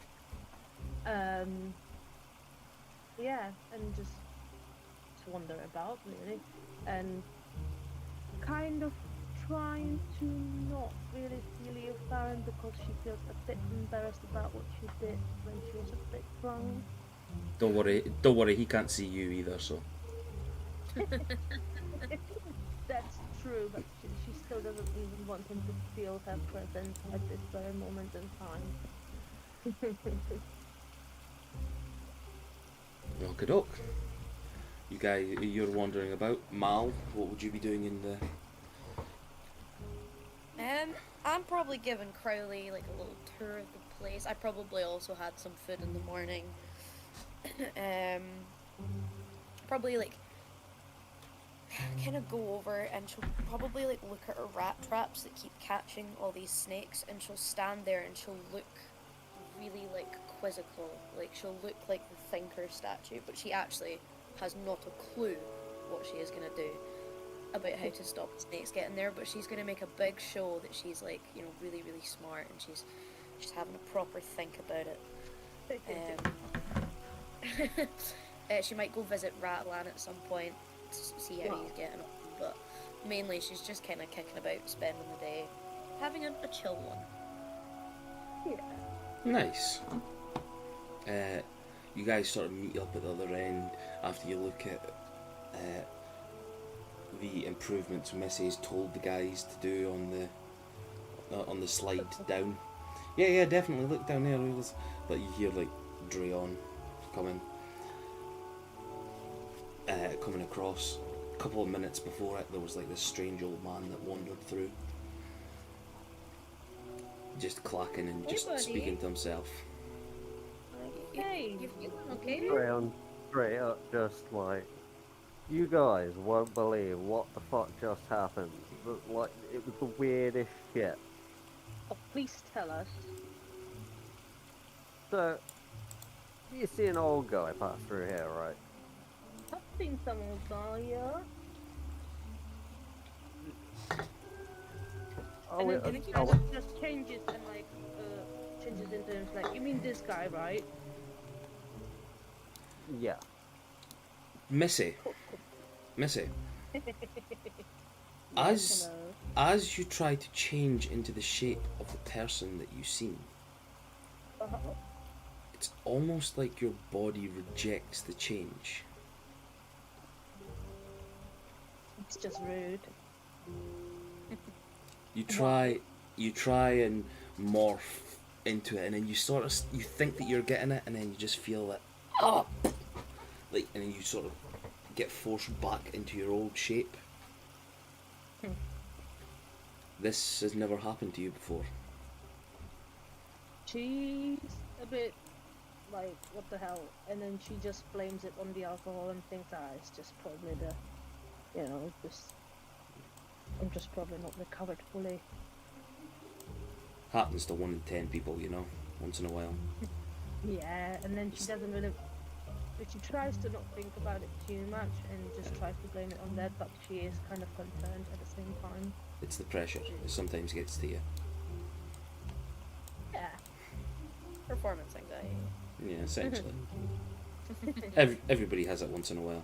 Yeah, and just wander about really, and kind of trying to not really feel Farron because she feels a bit embarrassed about what she did when she was a bit drunk. Don't worry, he can't see you either, so. That's true, but she still doesn't even want him to feel her presence at this very moment in time. Okey-doke. You guys, you're wandering about. Mal, what would you be doing in the... I'm probably giving Crowley like a little tour of the place. I probably also had some food in the morning. Probably like kind of go over and she'll probably like look at her rat traps that keep catching all these snakes, and she'll stand there and she'll look really like quizzical, like she'll look like the thinker statue, but she actually has not a clue what she is going to do about how to stop the snakes getting there, but she's going to make a big show that she's like, you know, really really smart, and she's having a proper think about it. She might go visit Ratlan at some point to see how he's getting on, but mainly she's just kind of kicking about, spending the day, having a chill one. Yeah. Nice. You guys sort of meet up at the other end after you look at the improvements Missy's told the guys to do on the slide down. Yeah, definitely look down there. But you hear like Dreon coming. coming across. A couple of minutes before it, there was like this strange old man that wandered through, just clacking and Hey, just buddy. speaking to himself. Hey. You feeling okay? Drayon straight up just like, you guys won't believe what the fuck just happened. Like, it was the weirdest shit. Oh, please tell us. So, you see an old guy pass through here, right? I've seen some old guy, yeah. Oh, And wait, then it kind of just changes and like changes into him. Like, you mean this guy, right? yeah. Missy, as Hello. as you try to change into the shape of the person that you've seen, Uh-huh. it's almost like your body rejects the change. It's just rude. You try and morph into it, and then you think that you're getting it, and then you just feel that like, and then you sort of get forced back into your old shape. This has never happened to you before. She's a bit like, what the hell? And then she just blames it on the alcohol and thinks, it's just probably the, I'm just probably not recovered fully. Happens to 1 in 10 people, once in a while. Yeah, and then she doesn't really, but she tries to not think about it too much and just tries to blame it on that, but she is kind of concerned at the same time. It's the pressure. It sometimes gets to you. Yeah. Performance anxiety. Yeah, essentially. Everybody has it once in a while.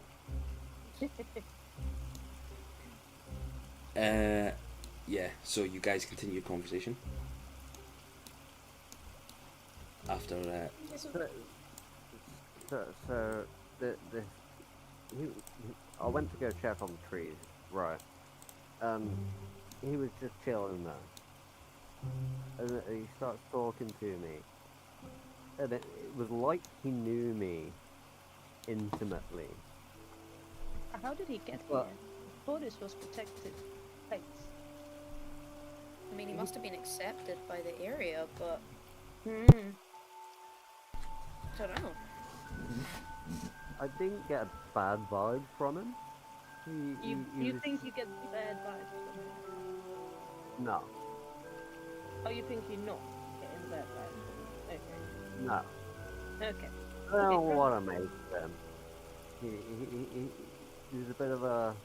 Yeah, so you guys continue your conversation after So I went to go check on the trees, right? He was just chilling there, and then he starts talking to me, and it was like he knew me intimately. How did he get Well- here? I thought this was protected place. I mean, he must have been accepted by the area, but Hmm. I don't know. I didn't get a bad vibe from him. You was, think you get bad vibes from him? no, Oh, you think you're not getting bad vibes from him? no. Okay. Okay. I don't know Okay, what I made of him. He was a bit of a,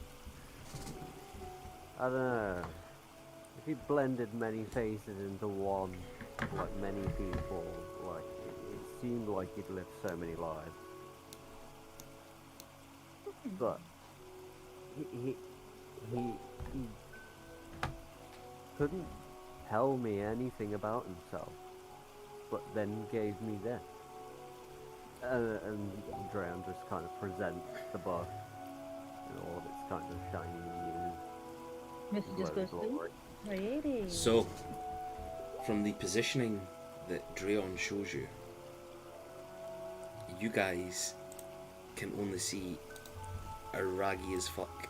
I don't know. If he blended many faces into one, like many people, like it seemed like he'd lived so many lives. But he couldn't tell me anything about himself, but then gave me this. And Drayon just kind of presents the book in all of its kind of shiny This just goes glowy through. glory. Really? So, from the positioning that Drayon shows you, you guys can only see a raggy as fuck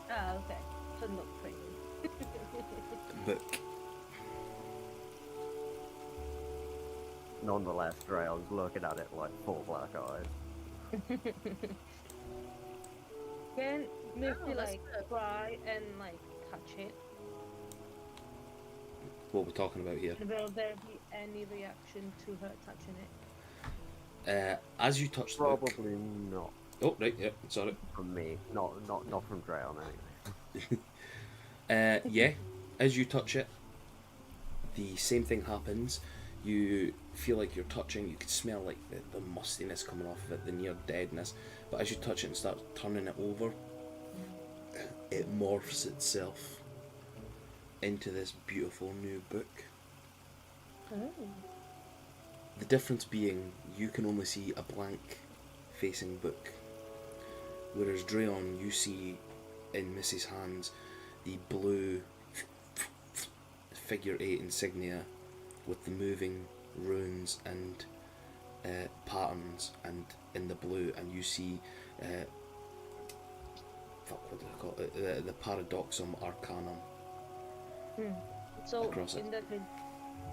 Okay. So not pretty. book. Nonetheless, Drayon's looking at it like full black eyes. Can Misty that's like good. try and like touch it? What we're talking about here. And will there be any reaction to her touching it? As you touch the book. Probably not Oh, right, yeah, sorry. from me. Not from Drayon anyway. Yeah, as you touch it, the same thing happens. You feel like you're touching, you can smell like the mustiness coming off of it, the near deadness, but as you touch it and start turning it over, it morphs itself into this beautiful new book. Oh. The difference being you can only see a blank facing book, whereas Drayon, you see in Missy's hands the blue figure 8 insignia with the moving runes and patterns, and in the blue, and you see fuck, what do I call it? The Paradoxum Arcanum. So Across it. in that case,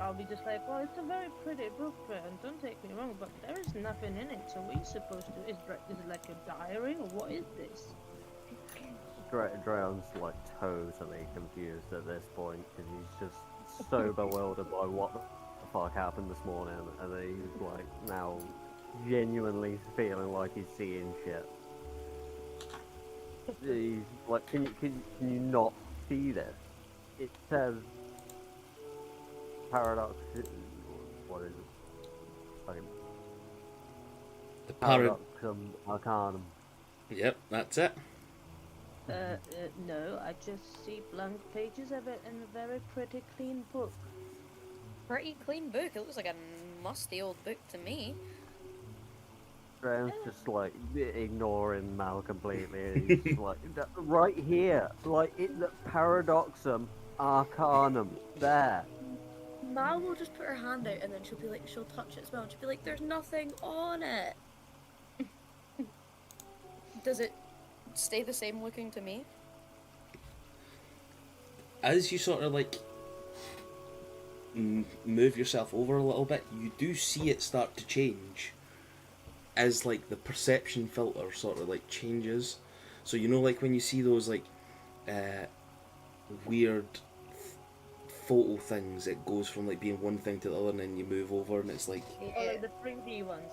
I'll be just like, well, it's a very pretty book, and don't take me wrong, but there is nothing in it. So what are you supposed to? Is it like a diary or what is this? Dragon's like totally confused at this point because he's just so bewildered by what the fuck happened this morning, and then he's like now genuinely feeling like he's seeing shit. He's like, can you not see this? It says Paradox. What is it? Fucking The Paradoxum Arcanum. Yep, that's it. No, I just see blank pages of it in a very pretty clean book. Pretty clean book. It looks like a musty old book to me. Dragon's just like ignoring Mal completely. He's like, right here, like the Paradoxum Arcanum, there. Mal will just put her hand out and then she'll be like, she'll touch it as well, and she'll be like, there's nothing on it. Does it stay the same looking to me? As you sort of like move yourself over a little bit, you do see it start to change as like the perception filter sort of like changes. So you know, like when you see those like weird photo things, it goes from like being one thing to the other, and then you move over and it's like Or like the 3D ones.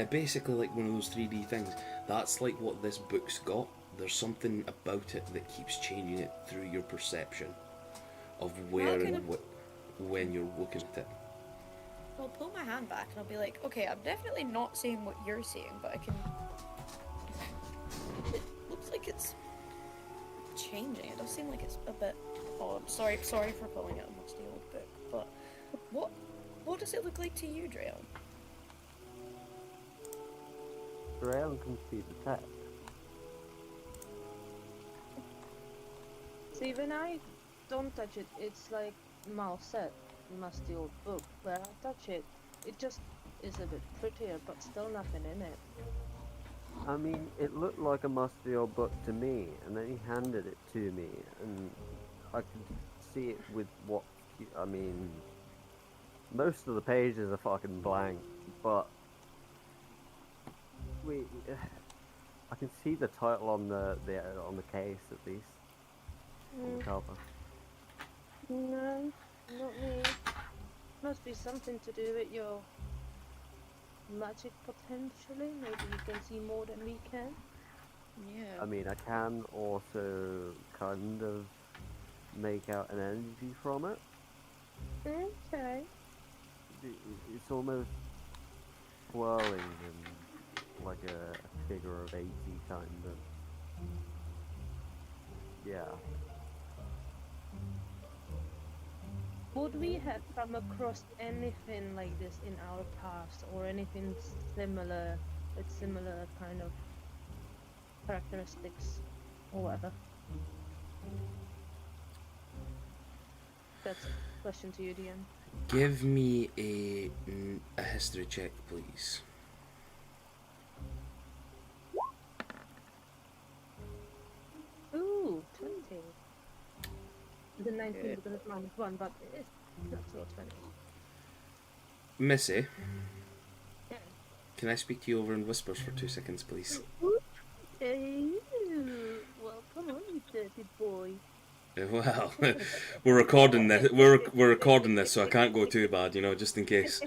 basically like one of those 3D things. That's like what this book's got. There's something about it that keeps changing it through your perception of where and when you're looking at it. I'll pull my hand back and I'll be like, okay, I'm definitely not seeing what you're seeing, but I can... It looks like it's changing. It does seem like it's a bit odd. Sorry for calling it a musty old book, but what does it look like to you, Drayon? Dragon can see the text. See, when I don't touch it, it's like Mal said, musty old book. When I touch it, it just is a bit prettier, but still nothing in it. I mean, it looked like a musty old book to me, and then he handed it to me, and I could see it with what, I mean, most of the pages are fucking blank, but I can see the title on the case at least, on the cover. No, not me. Must be something to do with your magic potentially. Maybe you can see more than we can. Yeah. I mean, I can also kind of make out an energy from it. Okay. It's almost swirling and like a figure of 80 kind of. Yeah. Would we have come across anything like this in our past, or anything similar, with similar kind of characteristics, or whatever? That's a question to you, DM. Give me a history check, please. Ooh, 20. The 19 because it's -1, but it's not so 20. Missy, can I speak to you over in whispers for 2 seconds, please? Hey, well, come on, you dirty boy. Well, we're recording this. We're recording this, so I can't go too bad, you know, just in case.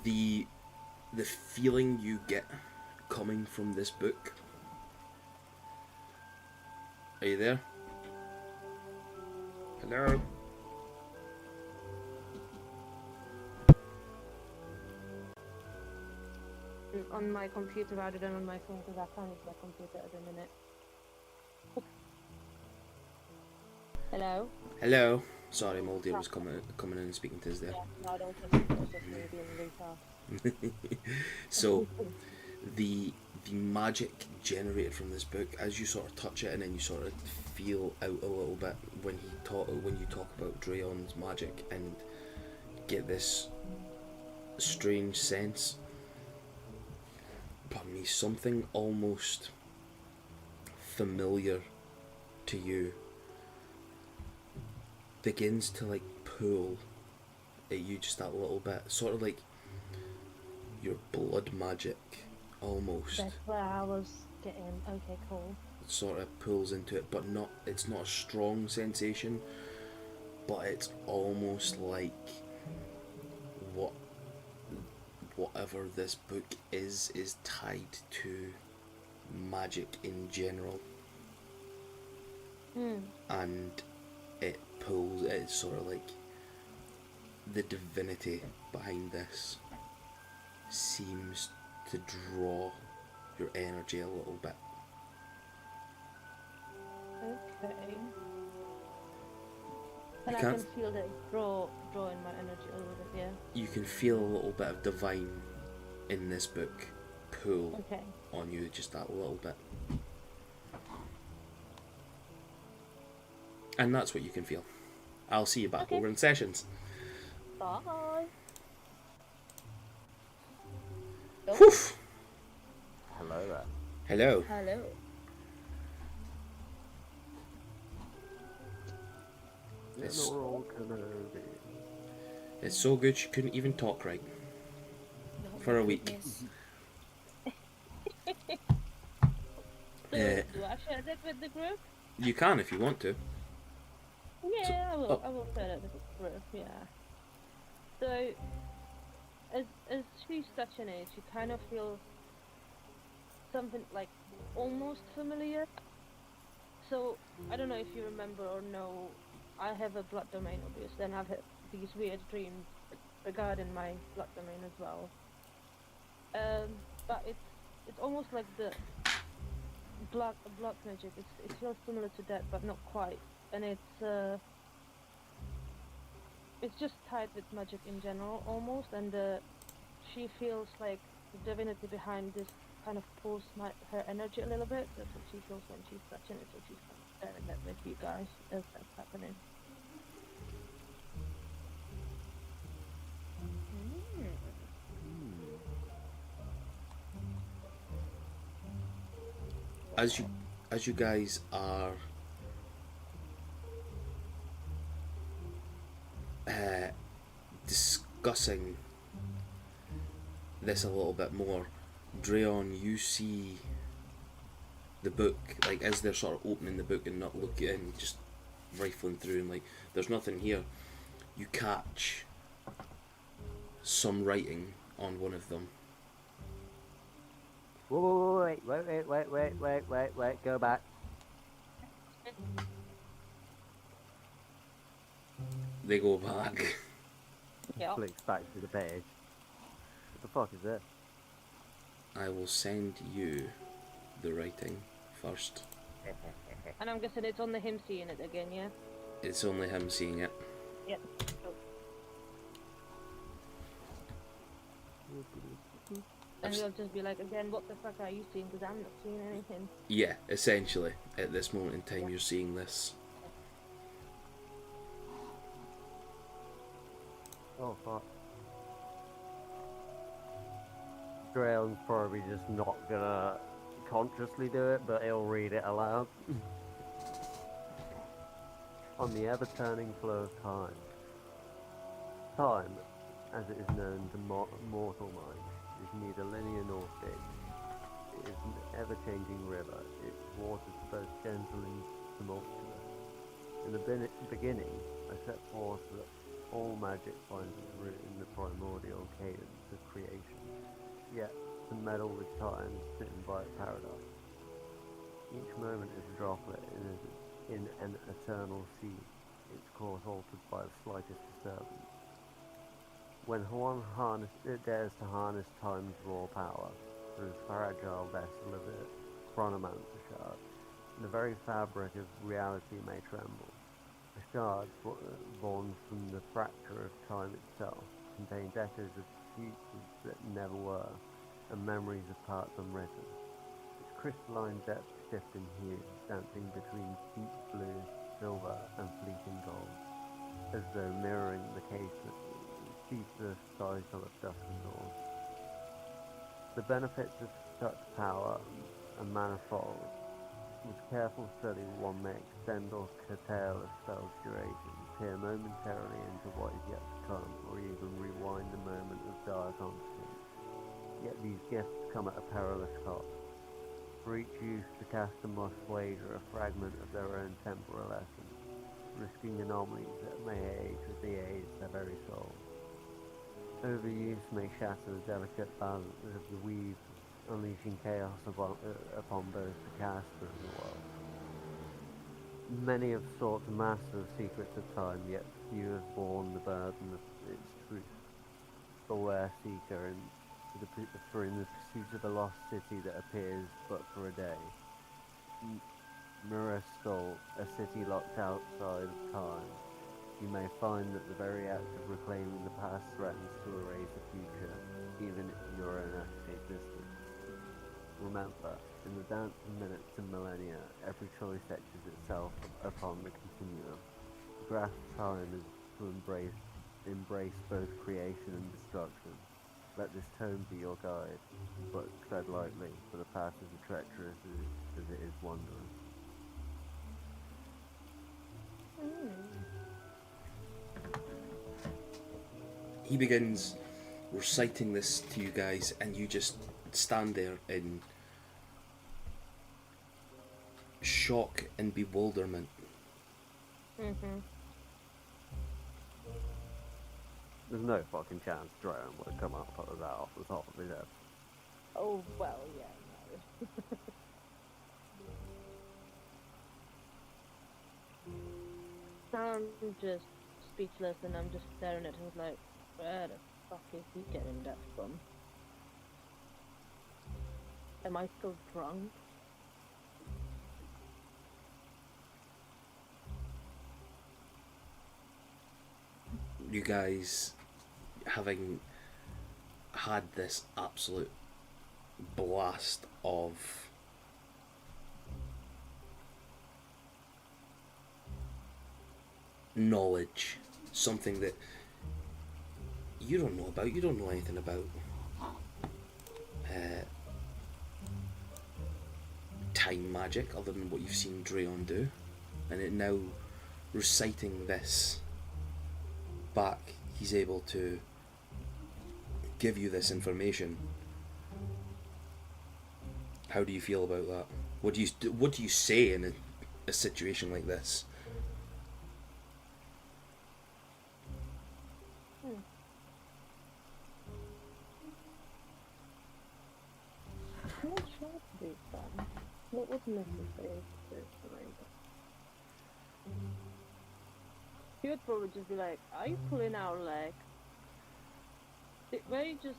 The feeling you get coming from this book. Are you there? Hello? On my computer rather than on my phone, because I can't use my computer at the minute. Hello? Hello? Sorry, Moldy was coming in and speaking to us there. Yeah, no, I don't think it was just me being really fast. So, the magic generated from this book, as you sort of touch it and then you sort of feel out a little bit when you talk about Drayon's magic and get this strange sense. Pardon me, something almost familiar to you begins to like pull at you just that little bit, sort of like your blood magic almost. That's where I was getting. Okay, cool. It sort of pulls into it, but not. It's not a strong sensation, but it's almost like whatever this book is tied to magic in general. And it pulls. It's sort of like the divinity behind this seems to draw your energy a little bit. Okay. You And I can't- can feel that it's drawing my energy a little bit, yeah. You can feel a little bit of divine in this book pull Okay. on you, just that little bit. And that's what you can feel. I'll see you back Okay. over in sessions. Bye. Whew. Hello there. Hello. Hello. It's- General Kenobi. It's so good she couldn't even talk right. Oh For my a week. goodness. So, Yeah. do I share that with the group? You can if you want to. Yeah, I will. oh. I will share that with the group. Yeah. So, as she's touching it, she kind of feels something like almost familiar. So I don't know if you remember or know. I have a blood domain, obviously, and I've had these weird dreams regarding my blood domain as well. But it's almost like the blood magic. It feels similar to that, but not quite. And it's just tied with magic in general, almost. And she feels like the divinity behind this kind of pulls her energy a little bit. That's what she feels when she's touching it. So she's kind of sharing that with you guys as that's happening. As you guys are discussing this a little bit more, Dreon, you see the book, like as they're sort of opening the book and not looking and just rifling through and like there's nothing here, you catch some writing on one of them. Wait, go back. They go back. Yeah. Flicks back to the page. What the fuck is this? I will send you the writing first. And I'm guessing it's only him seeing it again, yeah? It's only him seeing it. Yep. Cool. And he'll just be like, again, what the fuck are you seeing? Because I'm not seeing anything. Yeah, essentially, at this moment in time, you're seeing this. Oh fuck. Drayl's probably just not gonna consciously do it, but he'll read it aloud. On the ever-turning flow of time. Time, as it is known to mortal minds, is neither linear nor fixed. It is an ever-changing river, its waters both gentle and tumultuous. In the beginning, I set forth that all magic finds its root in the primordial cadence of creation. Yet, to meddle with time is to invite paradox. Each moment is a droplet in an eternal sea, its course altered by the slightest disturbance. When one dares to harness time's raw power through the fragile vessel of a chronomancer shard, the very fabric of reality may tremble. A shard born from the fracture of time itself contains echoes of futures that never were, and memories of parts unwritten. Its crystalline depths shift in hue, dancing between deep blue, silver, and fleeting gold, as though mirroring the ceaseless cycle of dusk and dawn. The benefits of such power are manifold. With careful study, one may extend or curtail a spell's duration, peer momentarily into what is yet to come, or even rewind a moment of dire consequence. Yet these gifts come at a perilous cost. For each use, the caster must wager a fragment of their own temporal essence, risking anomalies that may age with the age of their very soul. Overuse may shatter the delicate balance of the weave, unleashing chaos upon both the caster and the world. Many have sought to master the secrets of time, yet few have borne the burden of its truth. Beware, seeker, for in the pursuit of a lost city that appears but for a day. Mirror-Skull, a city locked outside of time, you may find that the very act of reclaiming the past threatens to erase the future, even in your own existence. Remember, in the dance of minutes and millennia, every choice etches itself upon the continuum. To grasp time is to embrace both creation and destruction. Let this tone be your guide, but tread lightly, for the path is as treacherous as it is wondrous. He begins reciting this to you guys, and you just stand there in shock and bewilderment. Mm-hmm. There's no fucking chance Drone would have come up with that off the top of his head. Oh, well, yeah, no. I'm just speechless, and I'm just staring at him like, where the fuck is he getting that from? Am I still drunk? You guys, having had this absolute blast of knowledge, something that you don't know about, you don't know anything about, time magic other than what you've seen Drayon do, and it now reciting this back, he's able to give you this information. How do you feel about that? What do you say in a situation like this? I'm not sure to do that. What was necessary to do something? He would probably just be like, are you pulling out like... Were you just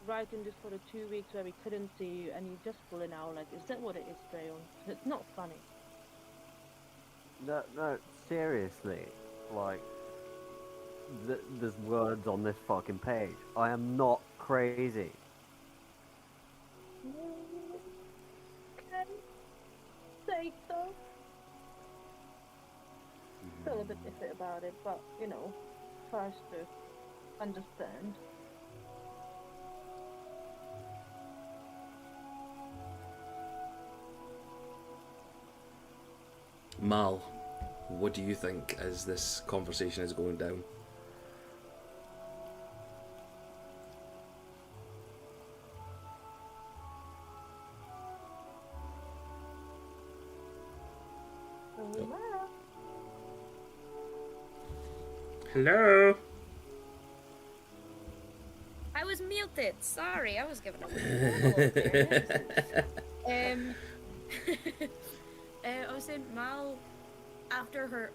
writing this for the 2 weeks where we couldn't see you and you're just pulling out like, is that what it is, Drayon? It's not funny. No, seriously. Like, there's words on this fucking page. I am not crazy. Can say so. Still a bit iffy about it, but you know, tries to understand. Mal, what do you think as this conversation is going down? Hello? I was muted. Sorry, I was giving a wee there. I was saying Mal, after her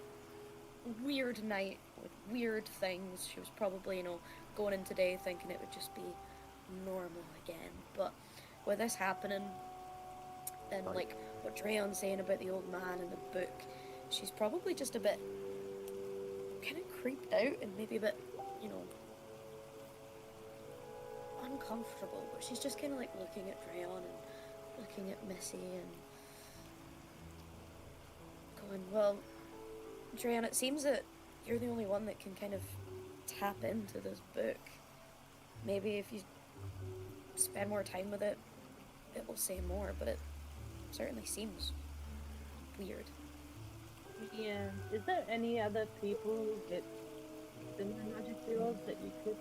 weird night with weird things, she was probably, you know, going in today thinking it would just be normal again. But with this happening, and like what Drayon's saying about the old man in the book, she's probably just a bit kind of creeped out and maybe a bit, you know, uncomfortable. But she's just kind of like looking at Drayon and looking at Missy and going, well, Drayon, it seems that you're the only one that can kind of tap into this book. Maybe if you spend more time with it, it will say more, but it certainly seems weird. Yeah. Is there any other people who get similar magic to yours that you could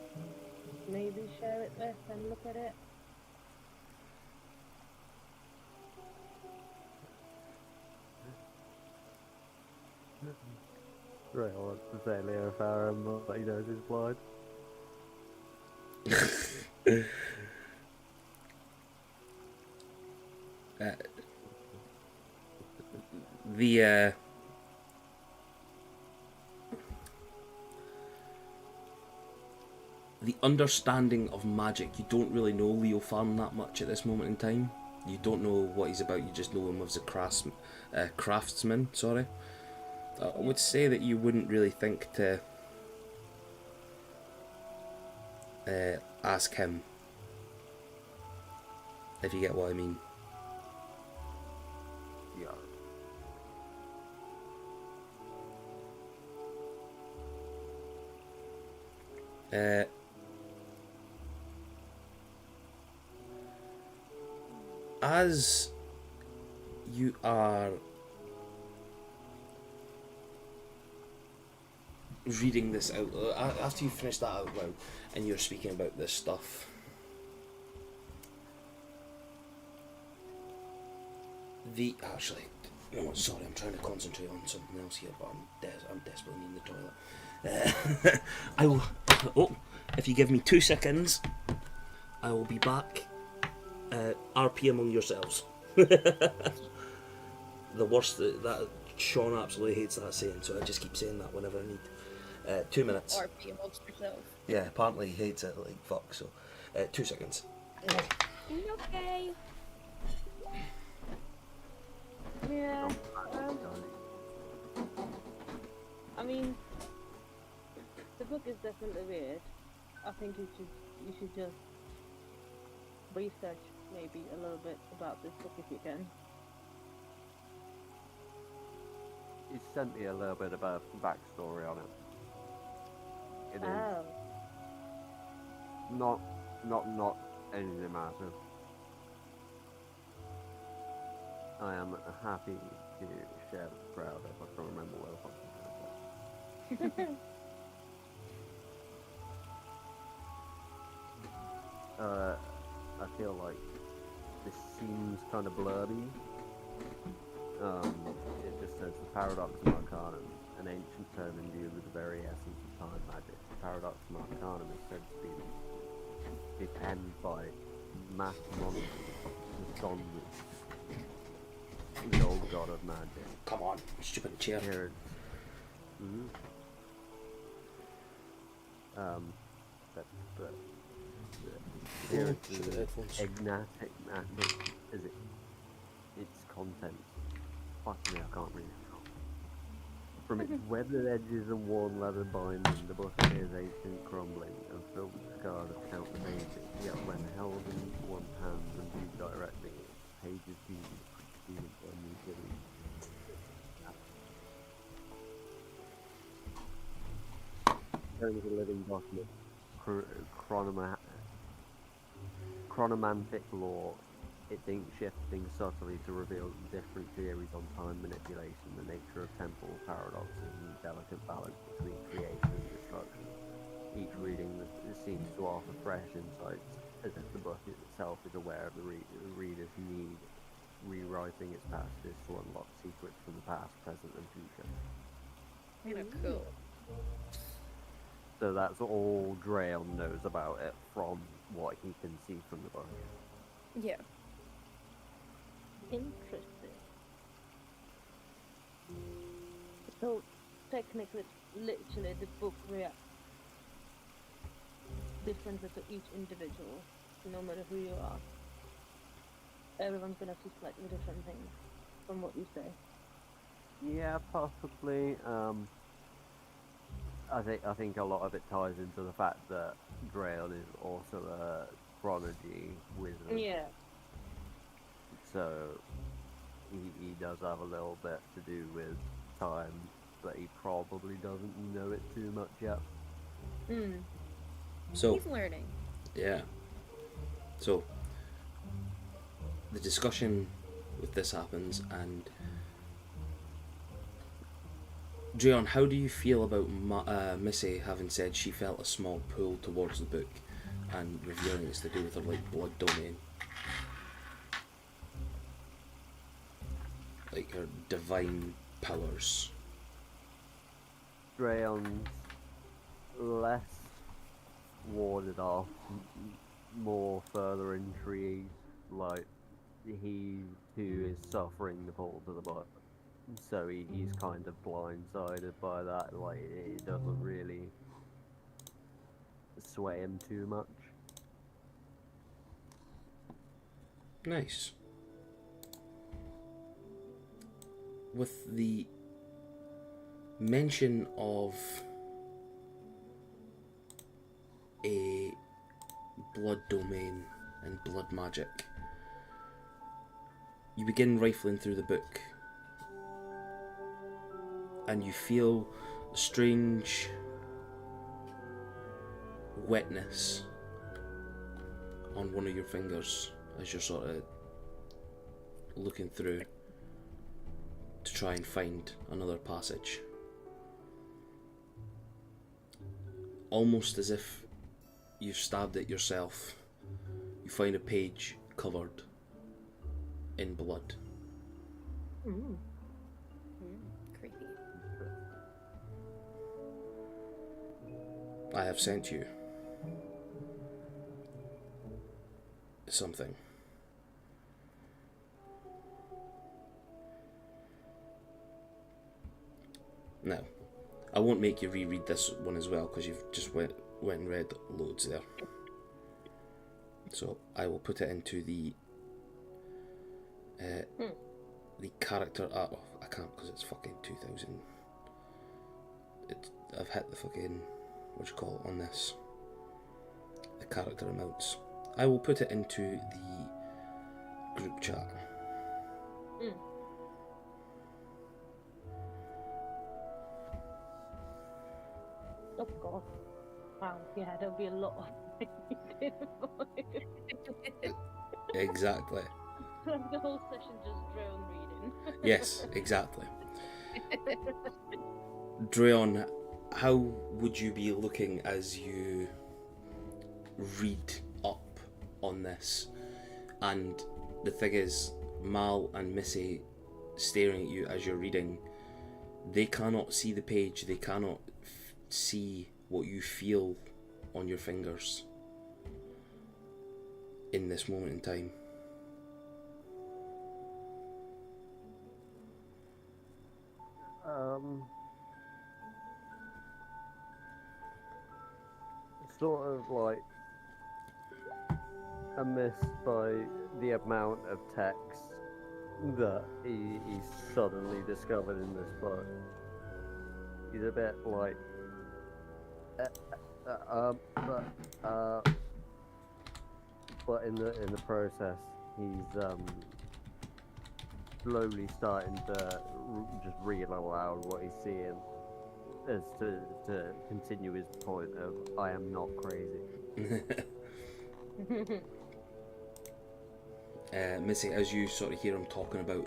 maybe share it with and look at it? Right, I want to say Leo Farron, but he knows he's blind. The understanding of magic, you don't really know Leo Farm that much at this moment in time. You don't know what he's about, you just know him as a craftsman, sorry. I would say that you wouldn't really think to ask him, if you get what I mean. Yeah. As you are reading this out, after you finish that out loud and you're speaking about this stuff, actually, no, sorry, I'm trying to concentrate on something else here, but I'm desperately needing the toilet. I will. Oh, if you give me 2 seconds, I will be back. RP among yourselves. The worst that Sean absolutely hates that saying, so I just keep saying that whenever I need. 2 minutes. RP amongst yourself. Yeah, apparently he hates it like fuck. So, 2 seconds. Okay. Yeah. I mean, the book is definitely weird. I think you should just research maybe a little bit about this book if you can. He sent me a little bit about backstory on it. It is Oh. not anything massive. I am happy to share the crowd if I can remember where the fuck it is. I feel like this seems kind of blurby. It just says the Paradoxum Arcanum, an ancient term imbued with the very essence of time magic. The Paradoxum Arcanum is said to be penned by Mathemon, the Son, the old god of magic. Come on, stupid chair. Here, but here Stupid is headphones. enigmatic magic is its content. Fuck me, I can't read it. From its weathered edges and worn leather binding, the book appears ancient, crumbling, and filled with scars of countless ages. Yet when held in one's hands and viewed directly, pages seem pristine and utility. There is a living document, chronomantic law. Its ink shifting subtly to reveal different theories on time manipulation, the nature of temporal paradoxes, and the delicate balance between creation and destruction. Each reading seems to offer fresh insights, as if the book itself is aware of the reader's need, rewriting its passages to unlock secrets from the past, present, and future. Kinda cool. So that's all Drayon knows about it from what he can see from the book. Yeah. Interesting. So technically, literally, the book reacts differently to each individual, no matter who you are. Everyone's gonna see slightly different things, from what you say. Yeah, possibly. I think a lot of it ties into the fact that Drayon is also a prodigy wizard. Yeah. So he does have a little bit to do with time, but he probably doesn't know it too much yet. Mm. So, He's learning. yeah. So, the discussion with this happens, and Dreon, how do you feel about Missy having said she felt a small pull towards the book and revealing it's to do with her like blood domain? Like her divine powers. Drayon's less warded off, more further intrigued, like he too is suffering the pull to the book. So he's kind of blindsided by that, like it doesn't really sway him too much. Nice. With the mention of a blood domain and blood magic, you begin rifling through the book and you feel a strange wetness on one of your fingers as you're sort of looking through to try and find another passage. Almost as if you've stabbed it yourself, you find a page covered in blood. Mm. Creepy. I have sent you something. Now, I won't make you reread this one as well because you've just went and read loads there. So I will put it into the character art. Oh, I can't because it's fucking 2000. I've hit the fucking what you call it on this. The character amounts. I will put it into the group chat. Mm. Oh god. Wow, yeah, there'll be a lot of Exactly. like the whole session just drone reading. Yes, exactly. Dreon, how would you be looking as you read up on this? And the thing is, Mal and Missy staring at you as you're reading, they cannot see the page, they cannot see what you feel on your fingers in this moment in time. Sort of like amazed by the amount of text that he's suddenly discovered in this book. He's a bit like, but in the process, he's slowly starting to just read aloud what he's seeing, as to continue his point of I am not crazy. Missy, as you sort of hear him talking about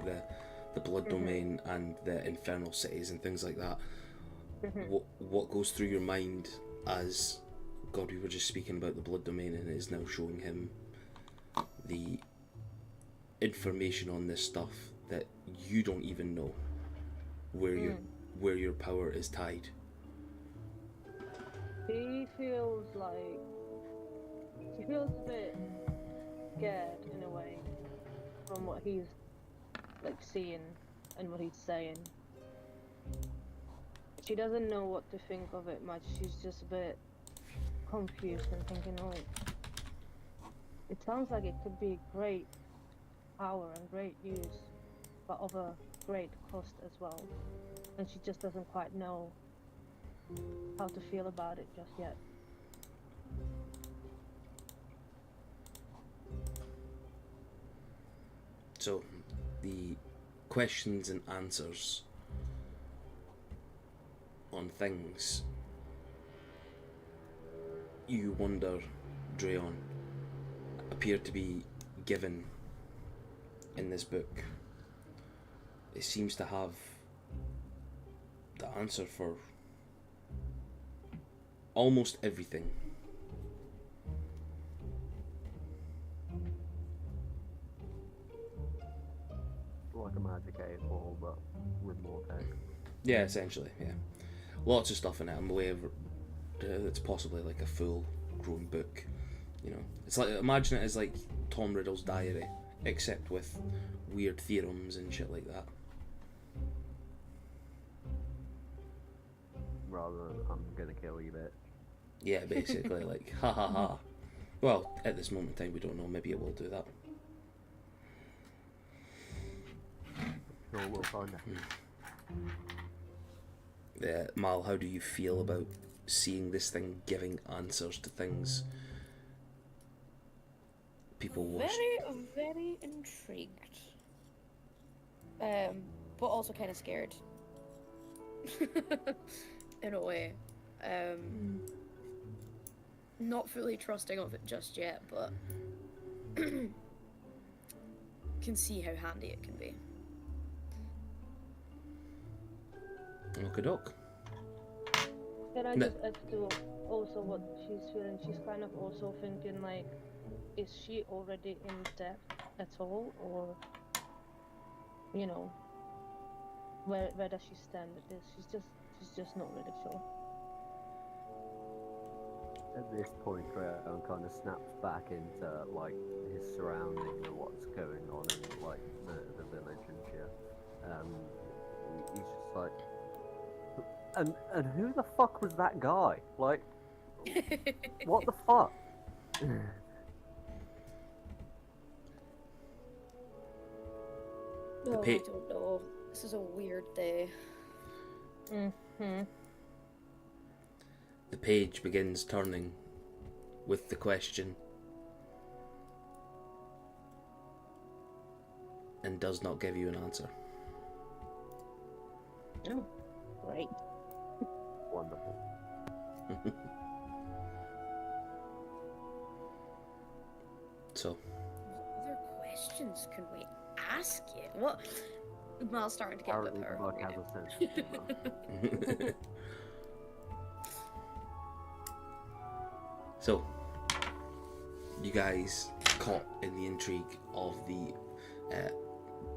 the blood domain and the infernal cities and things like that, what goes through your mind as, God, we were just speaking about the blood domain and it is now showing him the information on this stuff that you don't even know where your power is tied. He feels a bit scared in a way from what he's like seeing and what he's saying. She doesn't know what to think of it much. She's just a bit confused and thinking, oh, it sounds like it could be great power and great use, but of a great cost as well. And she just doesn't quite know how to feel about it just yet. So, the questions and answers on things you wonder, Drayon, appear to be given in this book. It seems to have the answer for almost everything. Like a magic 8-ball, but with more text. Yeah, essentially, yeah. Lots of stuff in it, and the way of it's possibly like a full-grown book. You know, it's like, imagine it as like Tom Riddle's diary, except with weird theorems and shit like that. Rather than, I'm gonna kill you, bitch. Yeah, basically, like, ha ha ha. Well, at this moment in time, we don't know. Maybe it will do that. Sure, we'll find out. Mal, how do you feel about seeing this thing giving answers to things people were... Very intrigued. But also kind of scared. In a way. Not fully trusting of it just yet, but can see how handy it can be. Okey-doke. Can I No. just add to also what she's feeling? She's kind of also thinking like, is she already in debt at all, or you know, where does she stand with this? She's just not really sure. At this point, Drayon kind of snaps back into like his surroundings and what's going on in like the village and shit. He's just like, and who the fuck was that guy? Like, what the fuck? Oh, I pa- don't know. This is a weird day. Mm-hmm. The page begins turning with the question and does not give you an answer. Oh, great. Wonderful. So, What other questions can we ask you? What? Mal's starting to get a bit Apparently, the book has paranoid. a sense of humor. so you guys caught in the intrigue of the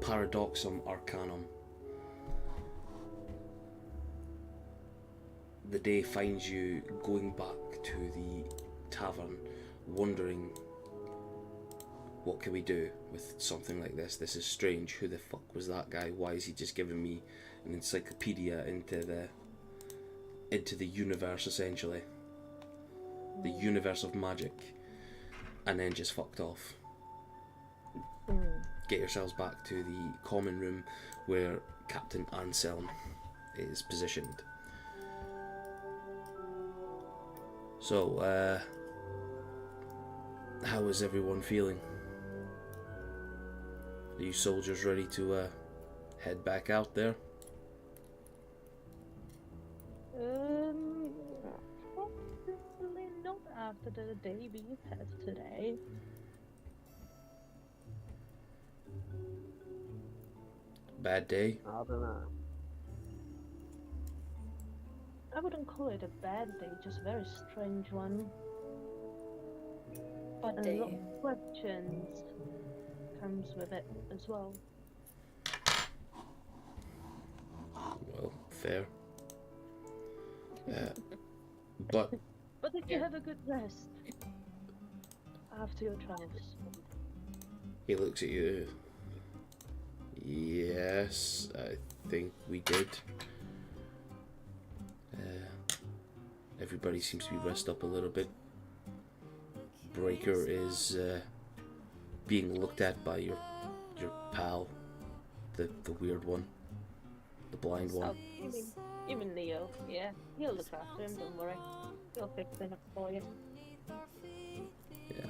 Paradoxum Arcanum. The day finds you going back to the tavern, wondering, what can we do with something like this? This is strange. Who the fuck was that guy? Why is he just giving me an encyclopedia into the universe, essentially? The universe of magic. And then just fucked off. Get yourselves back to the common room where Captain Anselm is positioned. So, how is everyone feeling? Are you soldiers ready to head back out there? Probably not after the day we've had today. Bad day? I don't know. I wouldn't call it a bad day, just a very strange one. What And a lot day? of questions comes with it as well. Well, fair. But But did you have a good rest after your travels? he looks at you. Yes, I think we did. Everybody seems to be rested up a little bit. Breaker is being looked at by your pal, the weird one, the blind Oh, one. even Leo, yeah. He'll look after him, don't worry. He'll fix it up for you. Yeah,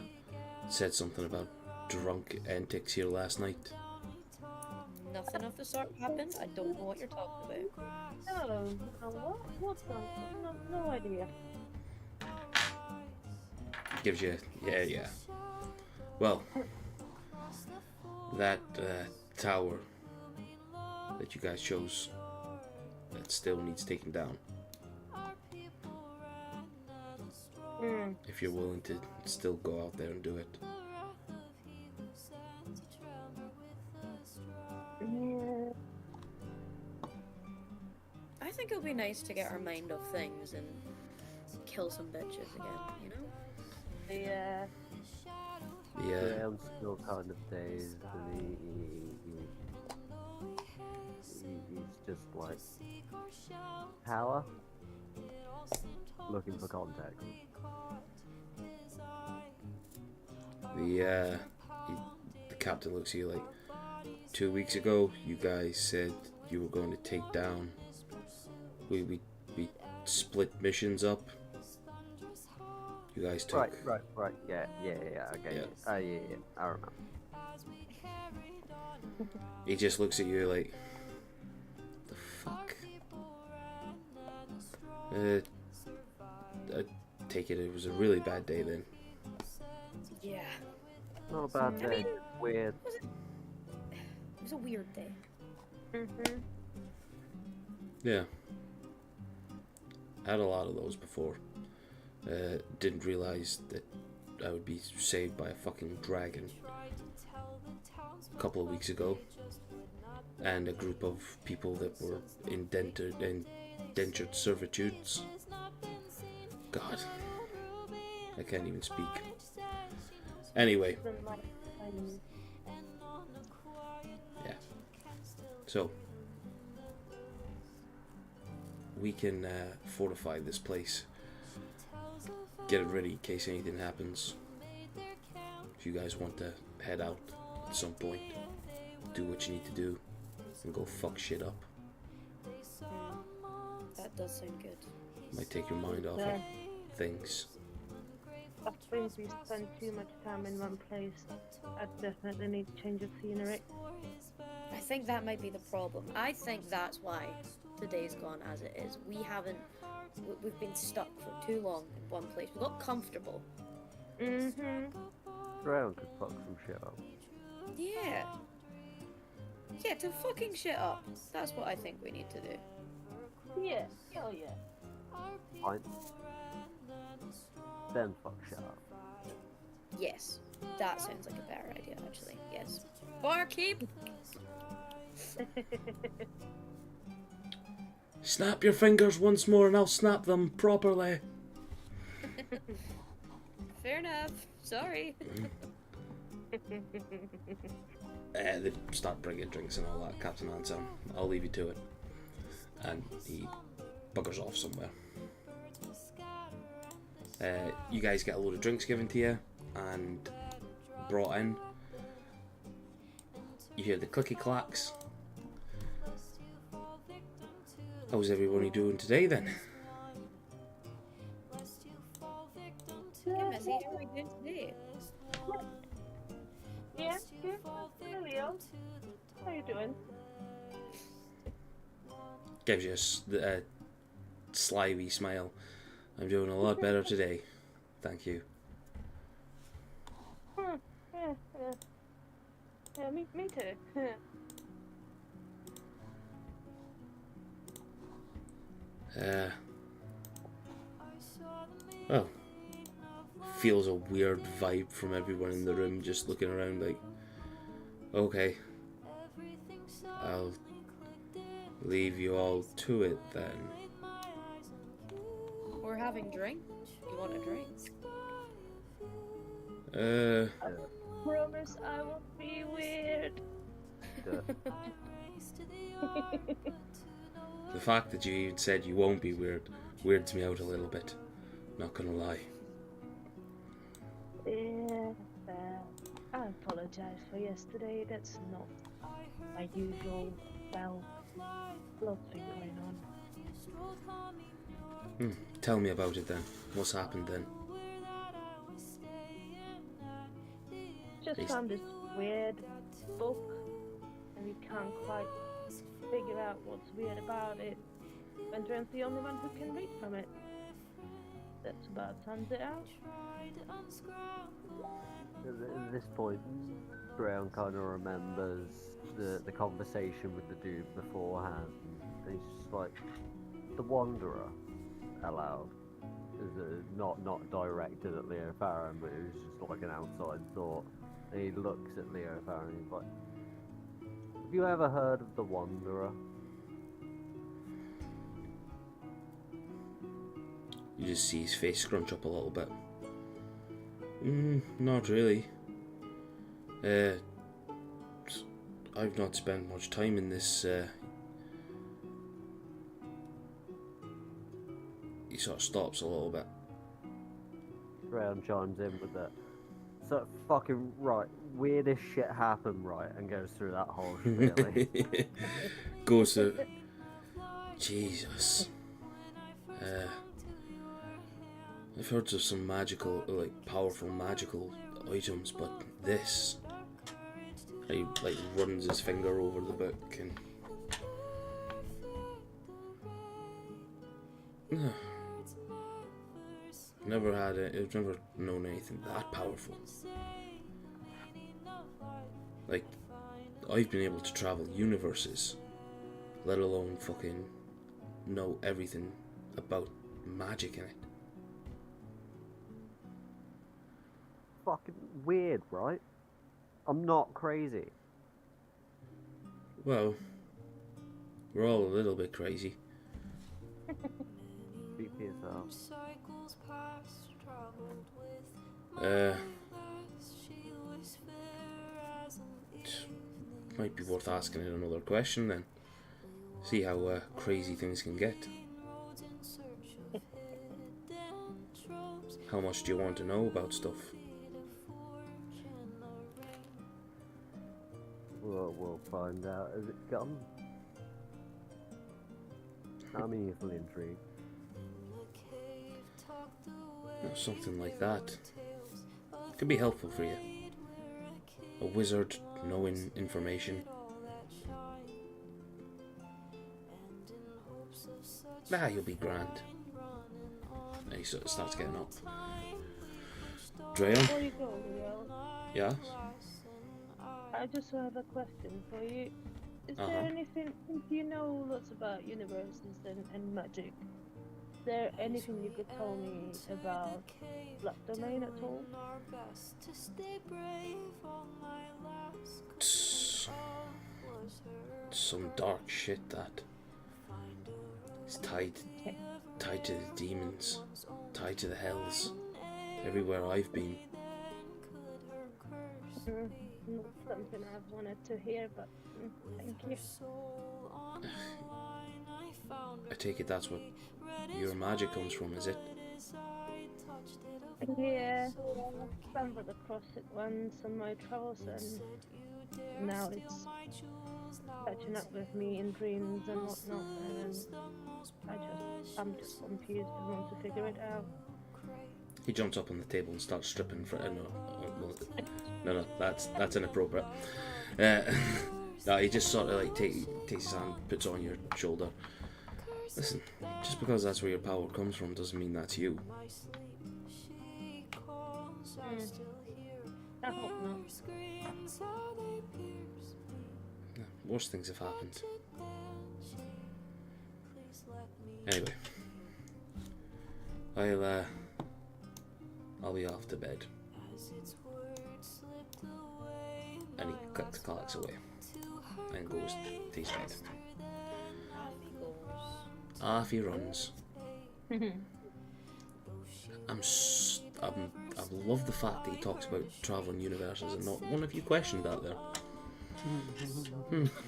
said something about drunk antics here last night. Nothing of the sort happened. I don't know what you're talking about. No, what? What's that? No idea. Gives you, yeah. Well, that tower that you guys chose, that still needs taken down. If you're willing to still go out there and do it. Yeah. I think it'll be nice to get our mind off things and kill some bitches again, you know? Yeah. Yeah. Graham's still kind of dazed, and he's just like, power? Looking for context. The captain looks at you like, 2 weeks ago, you guys said you were going to take down. We split missions up. You guys took. Right. Yeah. Okay. Yeah. I remember. He just looks at you like, the fuck? I take it was a really bad day then. Yeah. Not a bad day. mean- Weird. It was a weird day. Mhm. Yeah. I had a lot of those before. Didn't realize that I would be saved by a fucking dragon a couple of weeks ago, and a group of people that were indentured servitudes. God, I can't even speak. Anyway, Then, like, yeah. So we can fortify this place. Get it ready in case anything happens. If you guys want to head out at some point, do what you need to do, and go fuck shit up. That does sound good. Might take your mind off Yeah. of things. I think we spend too much time in one place. I definitely need change of scenery. I think that might be the problem. I think that's why today's gone as it is. We've been stuck for too long in one place. We got comfortable. Mhm. Graham could fuck some shit up. Yeah. Yeah, to fucking shit up. That's what I think we need to do. Yeah. Oh yeah. Fine. Then fuck shit up. Yes. That sounds like a better idea, actually. Yes. Barkeep! Snap your fingers once more and I'll snap them properly. Fair enough. Sorry. They start bringing drinks and all that. Captain Anselm, I'll leave you to it. And he buggers off somewhere. You guys get a load of drinks given to you and brought in. You hear the clicky clacks. How's everybody doing today then? Hey, Missy, how are we doing today? Yeah. Hey, Leo. How you doing? Gives you a sly wee smile. I'm doing a lot better today. Thank you. Yeah. Yeah, me too. Well, feels a weird vibe from everyone in the room just looking around like, okay, I'll leave you all to it then. We're having drink. You want a drink? Promise I won't be weird. The fact that you even said you won't be weirds me out a little bit. Not gonna lie. Yeah. I apologize for yesterday. That's not my usual, blood thing going on. Tell me about it then. What's happened then? Just Please. found this weird book, and we can't quite figure out what's weird about it. And Dren's the only one who can read from it. that's about sums it out. At this point, Brown kind of remembers the conversation with the dude beforehand. And he's just like, the Wanderer, aloud. Not directed at Leo Farron, but it was just like an outside thought. And he looks at Leo Farron and he's like, have you ever heard of the Wanderer? You just see his face scrunch up a little bit. Not really. I've not spent much time in this. He sort of stops a little bit. Brown chimes in with that. So fucking right, weirdest shit happened, right, and goes through that whole spiel. Goes to Jesus. I've heard of some magical, like powerful magical items, but this. He like runs his finger over the book and. Never had it. I've never known anything that powerful. Like, I've been able to travel universes, let alone fucking know everything about magic in it. Fucking weird, right? I'm not crazy. Well, we're all a little bit crazy. Speak for yourself. Might be worth asking it another question then. See how crazy things can get. How much do you want to know about stuff? We'll find out as it comes. I'm easily intrigued. Something like that could be helpful for you. A wizard knowing information. You'll be grand. And he sort of starts getting up. Drea? Before you go, Leo, Yeah? I just have a question for you. Is Uh-huh. there anything, since you know lots about universes and magic, is there anything you could tell me about Black Domain at all? Some dark shit that is tied to the demons, tied to the hells, everywhere I've been. Not something I've wanted to hear, but thank you. I take it that's what your magic comes from, is it? Yeah, I stumbled across it once on my travels, and now it's catching up with me in dreams and whatnot, and I'm just confused and want to figure it out. He jumps up on the table and starts stripping for no, that's inappropriate. No, he just sort of like takes his hand, puts it on your shoulder. Listen, just because that's where your power comes from doesn't mean that's you. I hope not. Worse things have happened. Anyway, I'll be off to bed. And he collects away and goes to his bed. Off he runs. I love the fact that he talks about traveling universes and not one of you questioned that there.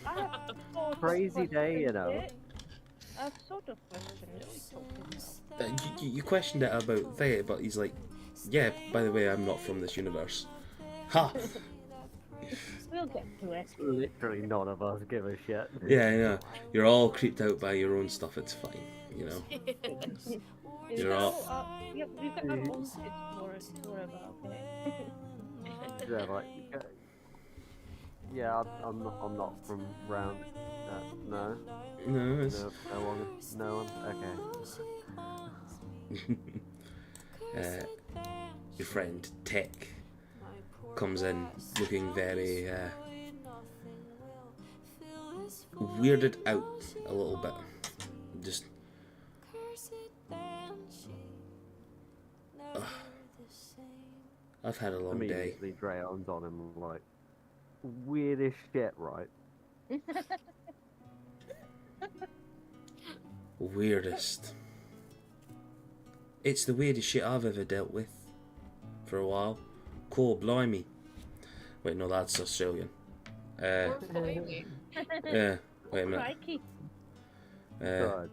I have sort of Crazy day, you know. questioned it. I've sort of questioned what he's talking about. You questioned it about that, but he's like, yeah, by the way, I'm not from this universe. Ha! We'll get to it. Literally none of us give a shit. Yeah, I know. You're all creeped out by your own stuff, it's fine, you know. You're all... Yep, we've got our own shit to worry about, okay? Yeah, like, yeah, I'm not from round. No, No, it's... no one. Okay. your friend Tech comes in looking very weirded out a little bit. Just I've had a long day. Immediately, Drayon's on him like, weirdest shit, right? Weirdest. It's the weirdest shit I've ever dealt with for a while. Cool, blimey. Wait, no, that's Australian. Yeah, wait a minute. Crikey. God.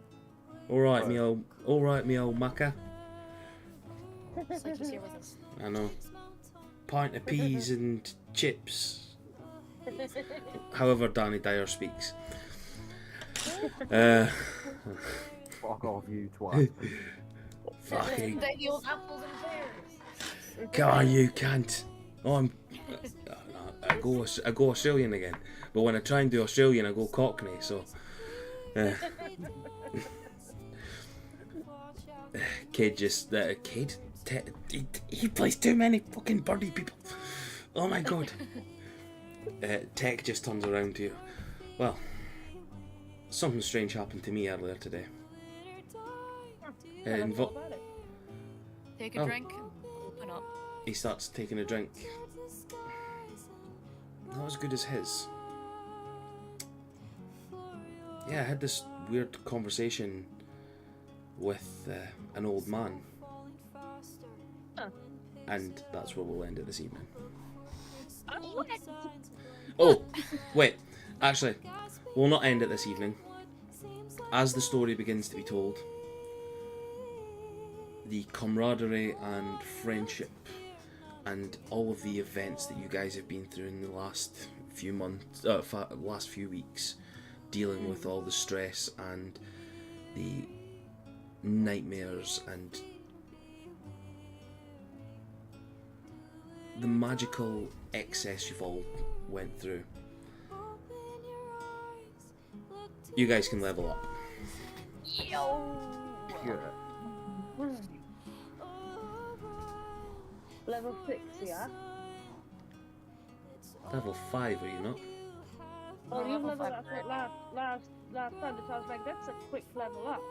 Alright, me old mucker. It's like he's here with us. I know. Pint of peas and chips. However Danny Dyer speaks. Fuck off, you twat. Fucking. The old apples and pears. Come on, you cunt. Oh, I go Australian again. But when I try and do Australian, I go Cockney, so... Kid just... Kid? He plays too many fucking birdie people. Oh my god. Tech just turns around to you. Well, something strange happened to me earlier today. Take Oh. a drink and open up. He starts taking a drink. Not as good as his. Yeah, I had this weird conversation with an old man. Huh. And that's where we'll end it this evening. What? Oh, wait. Actually, we'll not end it this evening. As the story begins to be told, the camaraderie and friendship and all of the events that you guys have been through in the last few months, last few weeks, dealing with all the stress and the nightmares and the magical excess you've all went through. You guys can level up. Yo! Yeah. Level 6, yeah? Level 5, are you not? Oh, you level leveled five, up last time, so I was like, that's a quick level up.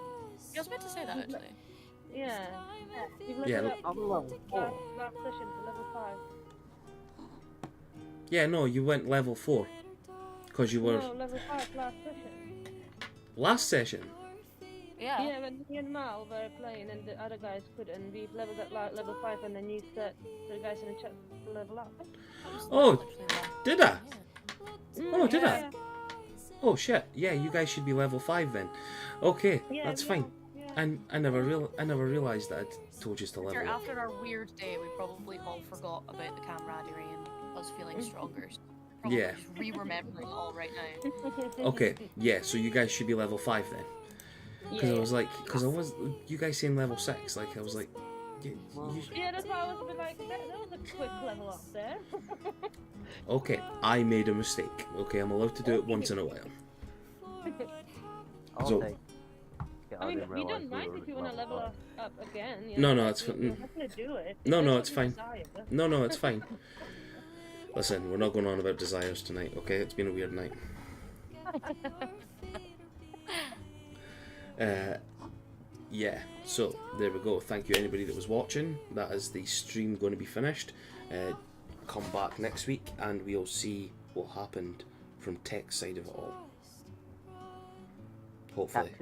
I was meant to say that actually. Yeah. You've Yeah, leveled up I'm level 4. last session to level 5. Yeah, no, you went level 4. Because you were... No, level 5 last session. Last session? Yeah. Yeah, when me and Mal were playing and the other guys couldn't, we leveled at level 5 and then you said the guys in the chat to level up. Oh, did I? Oh, did yeah. I? Oh shit! Yeah, you guys should be level 5 then. Okay, Yeah, that's yeah, fine. yeah. And I never realised that I'd told you to level up. After our weird day, we probably all forgot about the camaraderie and us feeling stronger. So probably Yeah. just re-remembering it all right now. Okay, yeah. So you guys should be level 5 then. Because I was like, you guys saying level 6. Like I was like, Yeah, that's why I was a bit like, that was a quick level up there. okay, I made a mistake. Okay, I'm allowed to do it once in a while. I'll So- take. Yeah, I mean, didn't we realise don't mind were if you want to level five. up again. You No, know, no, like, it's fine. You're not going to do it. No, no, It's it's what you fine. desire. No, it's fine. Listen, we're not going on about desires tonight, okay? It's been a weird night. Yeah, so there we go. Thank you anybody that was watching. That is the stream going to be finished. Come back next week and we'll see what happened from Tech's side of it all. Hopefully. Catch you